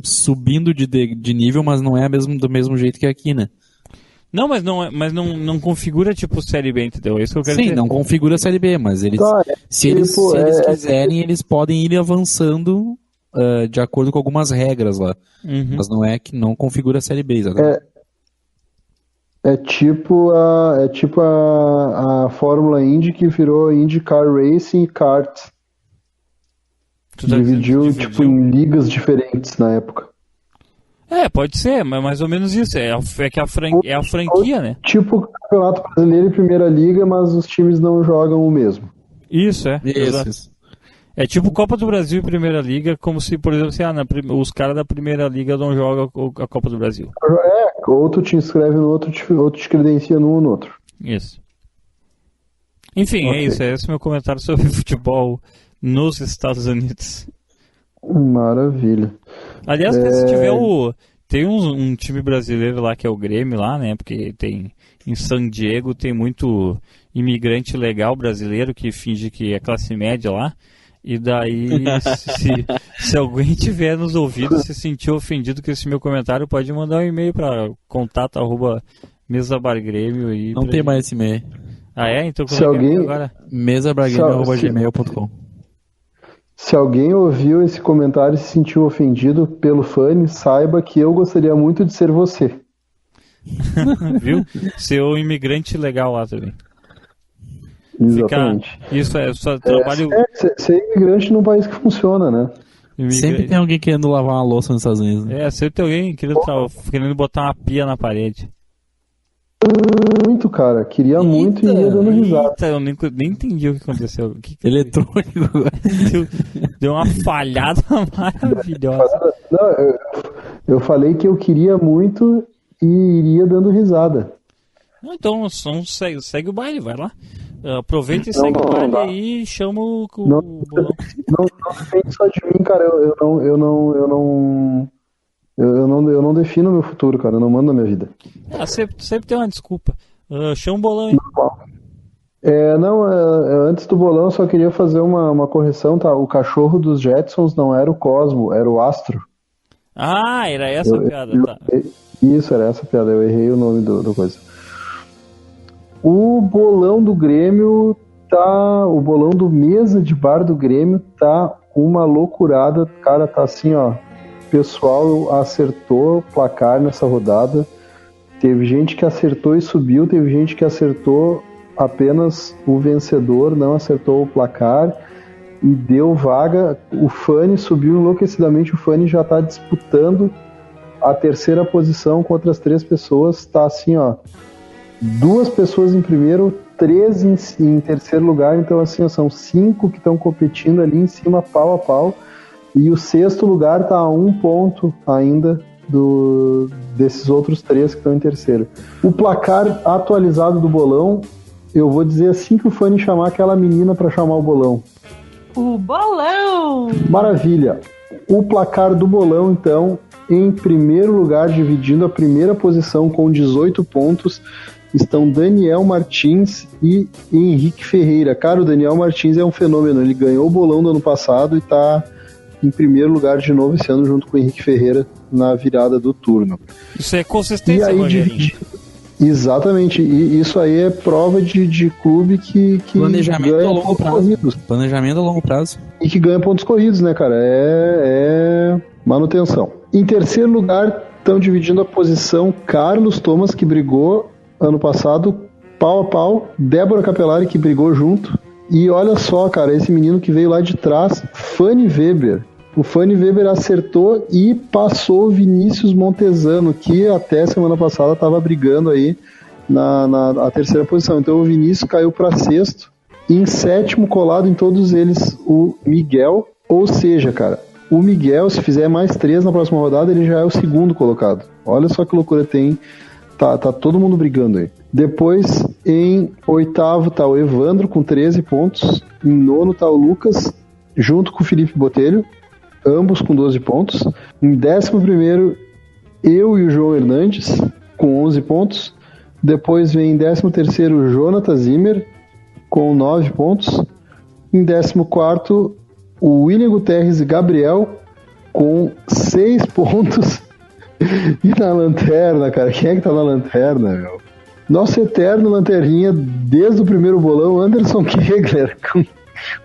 subindo de nível, mas não é do mesmo jeito que aqui, né? Não, mas não configura tipo Série B, entendeu? É isso que eu quero Sim, dizer. não configura a Série B, mas eles, se eles quiserem, eles podem ir avançando de acordo com algumas regras lá. Uhum. Mas não é que não configura a Série B, exatamente. É tipo a Fórmula Indy que virou IndyCar Racing e Kart. Dividiu tipo em ligas diferentes na época. Pode ser, mas mais ou menos isso. É que a franquia, né? Tipo Campeonato Brasileiro e Primeira Liga, mas os times não jogam o mesmo. Isso. É tipo Copa do Brasil e Primeira Liga, como se, por exemplo, os caras da Primeira Liga não jogam a Copa do Brasil. Ou tu te inscreve no outro te credencia no outro. Isso. Enfim, okay. É isso. Esse é o meu comentário sobre futebol nos Estados Unidos. Maravilha. Aliás, se tiver tem um time brasileiro lá que é o Grêmio lá, né? Porque tem em San Diego tem muito imigrante legal brasileiro que finge que é classe média lá. E daí, se alguém tiver nos ouvidos se sentir ofendido com esse meu comentário, pode mandar um e-mail para contato@mesabargrêmio e não tem mais esse e-mail. Então se alguém agora mesabargrêmio@gmail.com. Se alguém ouviu esse comentário e se sentiu ofendido pelo Fanny, saiba que eu gostaria muito de ser você. Viu? Ser um imigrante legal lá também. Exatamente. Isso é só trabalho. Ser imigrante num país que funciona, né? Sempre tem alguém querendo lavar uma louça nos Estados Unidos. Né? Sempre tem alguém querendo botar uma pia na parede. Muito, cara. Queria muito e ia dando risada. Eu nem entendi o que aconteceu. Eletrônico agora. Deu uma falhada maravilhosa. Não, eu falei que eu queria muito e iria dando risada. Então segue o baile, vai lá. Aproveita e segue o baile aí e chama o bolão. Não depende só de mim, cara. Eu não defino o meu futuro, cara. Eu não mando a minha vida. Sempre tem uma desculpa. Chama o bolão aí. Antes do bolão eu só queria fazer uma correção, tá? O cachorro dos Jetsons não era o Cosmo, era o Astro. Era essa a piada, tá. Isso, era essa a piada. Eu errei o nome do coisa. O bolão do Grêmio o bolão do mesa de bar do Grêmio tá uma loucurada. Cara, tá assim, ó. O pessoal acertou o placar nessa rodada. Teve gente que acertou e subiu, teve gente que acertou apenas o vencedor, não acertou o placar e deu vaga. O Fanny subiu enlouquecidamente, o Fanny já tá disputando a terceira posição com outras 3 pessoas. Tá assim, ó. 2 pessoas em primeiro, 3 em terceiro lugar, então assim, são 5 que estão competindo ali em cima, pau a pau, e o 6º lugar está a 1 ponto ainda desses outros 3 que estão em terceiro. O placar atualizado do bolão, eu vou dizer assim que o Fanny chamar aquela menina para chamar o bolão. O bolão! Maravilha! O placar do bolão, então, em primeiro lugar, dividindo a primeira posição com 18 pontos, estão Daniel Martins e Henrique Ferreira. Cara, o Daniel Martins é um fenômeno. Ele ganhou o bolão do ano passado e está em primeiro lugar de novo esse ano, junto com o Henrique Ferreira, na virada do turno. Isso é consistência, Rogerinho. Exatamente. E isso aí é prova de clube que planejamento ganha a longo pontos prazo. corridos. Planejamento a longo prazo. E que ganha pontos corridos, né, cara? É manutenção. Em terceiro lugar, estão dividindo a posição Carlos Thomas, que brigou ano passado, pau a pau, Débora Capelari, que brigou junto, e olha só, cara, esse menino que veio lá de trás, Fanny Weber. O Fanny Weber acertou e passou o Vinícius Montesano, que até semana passada estava brigando aí na terceira posição. Então o Vinícius caiu para 6º, e em 7º colado em todos eles o Miguel, ou seja, cara, o Miguel, se fizer mais 3 na próxima rodada, ele já é o 2º colocado. Olha só que loucura tem. Tá todo mundo brigando aí. Depois, em 8º tá o Evandro com 13 pontos. Em 9º tá o Lucas, junto com o Felipe Botelho, ambos com 12 pontos. Em 11º, eu e o João Hernandes, com 11 pontos. Depois vem em 13º o Jonathan Zimmer, com 9 pontos. Em 14º, o William Guterres e Gabriel, com 6 pontos. E na lanterna, cara, quem é que tá na lanterna, meu? Nosso eterno lanterninha, desde o primeiro bolão, Anderson Kegler, com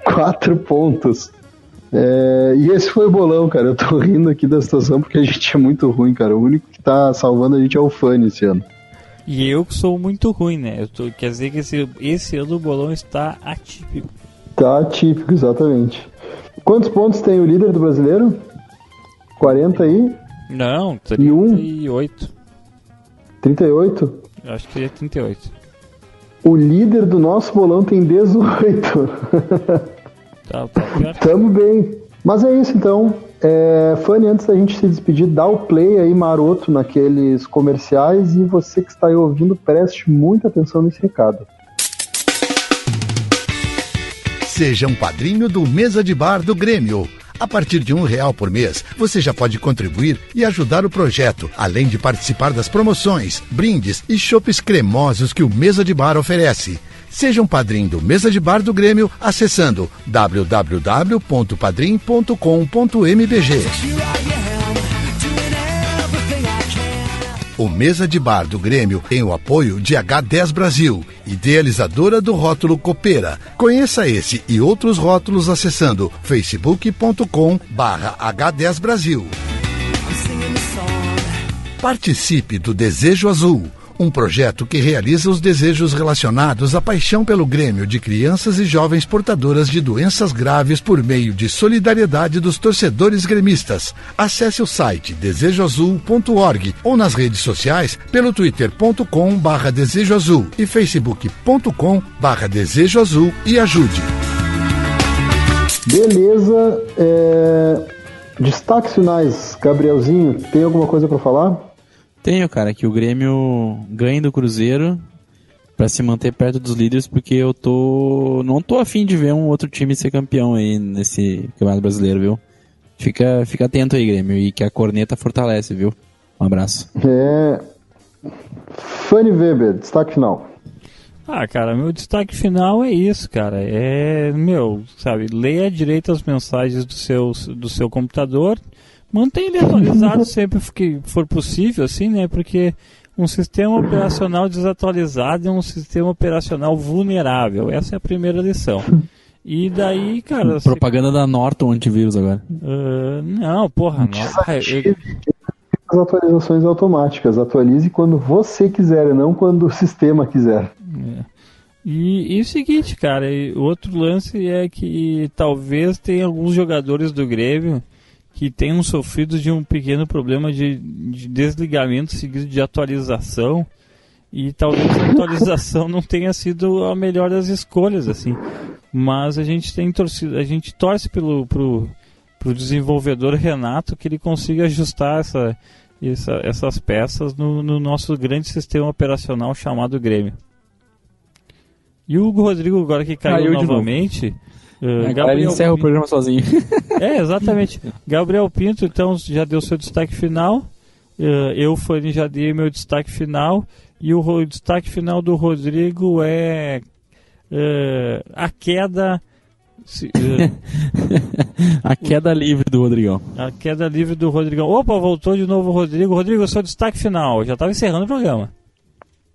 4 pontos. E esse foi o bolão, cara. Eu tô rindo aqui da situação porque a gente é muito ruim, cara. O único que tá salvando a gente é o Fanny esse ano. E eu que sou muito ruim, né? Quer dizer que esse ano o bolão está atípico. Tá atípico, exatamente. Quantos pontos tem o líder do brasileiro? 40 aí? Não, 38. 38? Eu acho que é 38. O líder do nosso bolão tem 18. Tá perto. Tamo bem. Mas é isso então. Fanny, antes da gente se despedir, dá o play aí maroto naqueles comerciais e você que está aí ouvindo, preste muita atenção nesse recado. Seja um padrinho do Mesa de Bar do Grêmio. A partir de R$1 por mês, você já pode contribuir e ajudar o projeto, além de participar das promoções, brindes e chopes cremosos que o Mesa de Bar oferece. Seja um padrinho do Mesa de Bar do Grêmio acessando www.padrim.com.mbg. O Mesa de Bar do Grêmio tem o apoio de H10 Brasil, idealizadora do rótulo Copeira. Conheça esse e outros rótulos acessando facebook.com/H10 Brasil. Participe do Desejo Azul, um projeto que realiza os desejos relacionados à paixão pelo Grêmio de crianças e jovens portadoras de doenças graves por meio de solidariedade dos torcedores gremistas. Acesse o site desejoazul.org ou nas redes sociais pelo twitter.com/desejoazul e facebook.com/desejoazul e ajude. Beleza. Destaques finais, Gabrielzinho, tem alguma coisa para falar? Tenho, cara, que o Grêmio ganhe do Cruzeiro pra se manter perto dos líderes, porque eu não tô afim de ver um outro time ser campeão aí nesse Campeonato Brasileiro, viu? Fica atento aí, Grêmio, e que a corneta fortalece, viu? Um abraço. Fanny Weber, destaque final. Cara, meu destaque final é isso, cara. Leia direito as mensagens do seu computador. Mantenha ele atualizado sempre que for possível, assim, né? Porque um sistema operacional desatualizado é um sistema operacional vulnerável. Essa é a primeira lição. E daí, cara... Propaganda da Norton antivírus agora. Não, porra. As atualizações automáticas. Atualize quando você quiser, não quando o sistema quiser. E o seguinte, cara, o outro lance é que talvez tenha alguns jogadores do Grêmio que tenham sofrido de um pequeno problema de desligamento seguido de atualização, e talvez a atualização não tenha sido a melhor das escolhas, assim. Mas a gente torce pro desenvolvedor Renato que ele consiga ajustar essas peças no nosso grande sistema operacional chamado Grêmio. E o Hugo Rodrigo, agora que caiu novamente... Ele encerra o programa sozinho. Exatamente. Gabriel Pinto, então, já deu seu destaque final. Eu, Fanny, já dei meu destaque final. E o destaque final do Rodrigo é a queda... A queda livre do Rodrigão. A queda livre do Rodrigão. Opa, voltou de novo o Rodrigo. Rodrigo, seu destaque final. Eu já estava encerrando o programa.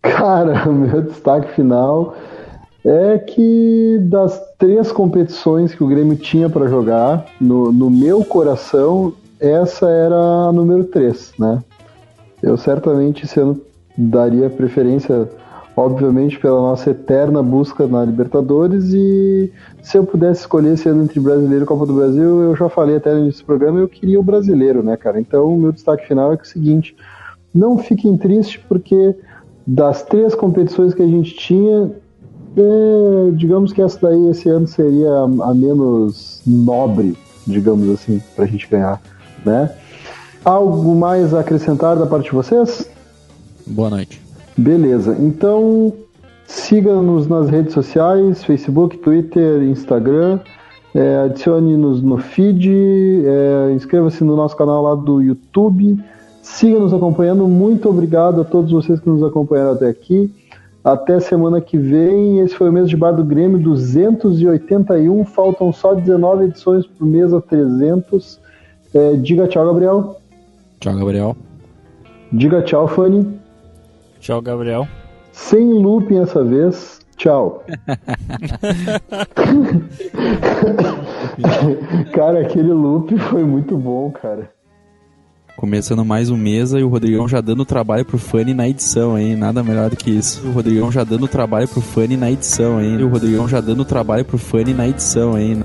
Cara, meu destaque final... é que das 3 competições que o Grêmio tinha para jogar, no meu coração, essa era a número 3, né? Eu certamente esse ano daria preferência, obviamente, pela nossa eterna busca na Libertadores, e se eu pudesse escolher esse ano entre Brasileiro e Copa do Brasil, eu já falei até no início do programa, eu queria o Brasileiro, né, cara? Então, o meu destaque final é o seguinte: não fiquem tristes, porque das 3 competições que a gente tinha... digamos que essa daí esse ano seria a menos nobre, digamos assim, pra gente ganhar, né? Algo mais a acrescentar da parte de vocês? Boa noite. Beleza, então siga-nos nas redes sociais, Facebook, Twitter, Instagram, adicione-nos no feed, inscreva-se no nosso canal lá do YouTube, Siga nos acompanhando. Muito obrigado a todos vocês que nos acompanharam até aqui. Até semana que vem. Esse foi o mês de Bar do Grêmio 281. Faltam só 19 edições pro mês a 300. Diga tchau, Gabriel. Tchau, Gabriel. Diga tchau, Fanny. Tchau, Gabriel. Sem looping essa vez. Tchau. Cara, aquele loop foi muito bom, cara. Começando mais um Mesa e o Rodrigão já dando trabalho pro Fanny na edição, hein? Nada melhor do que isso. O Rodrigão já dando trabalho pro Fanny na edição, hein? O Rodrigão já dando trabalho pro Fanny na edição, hein?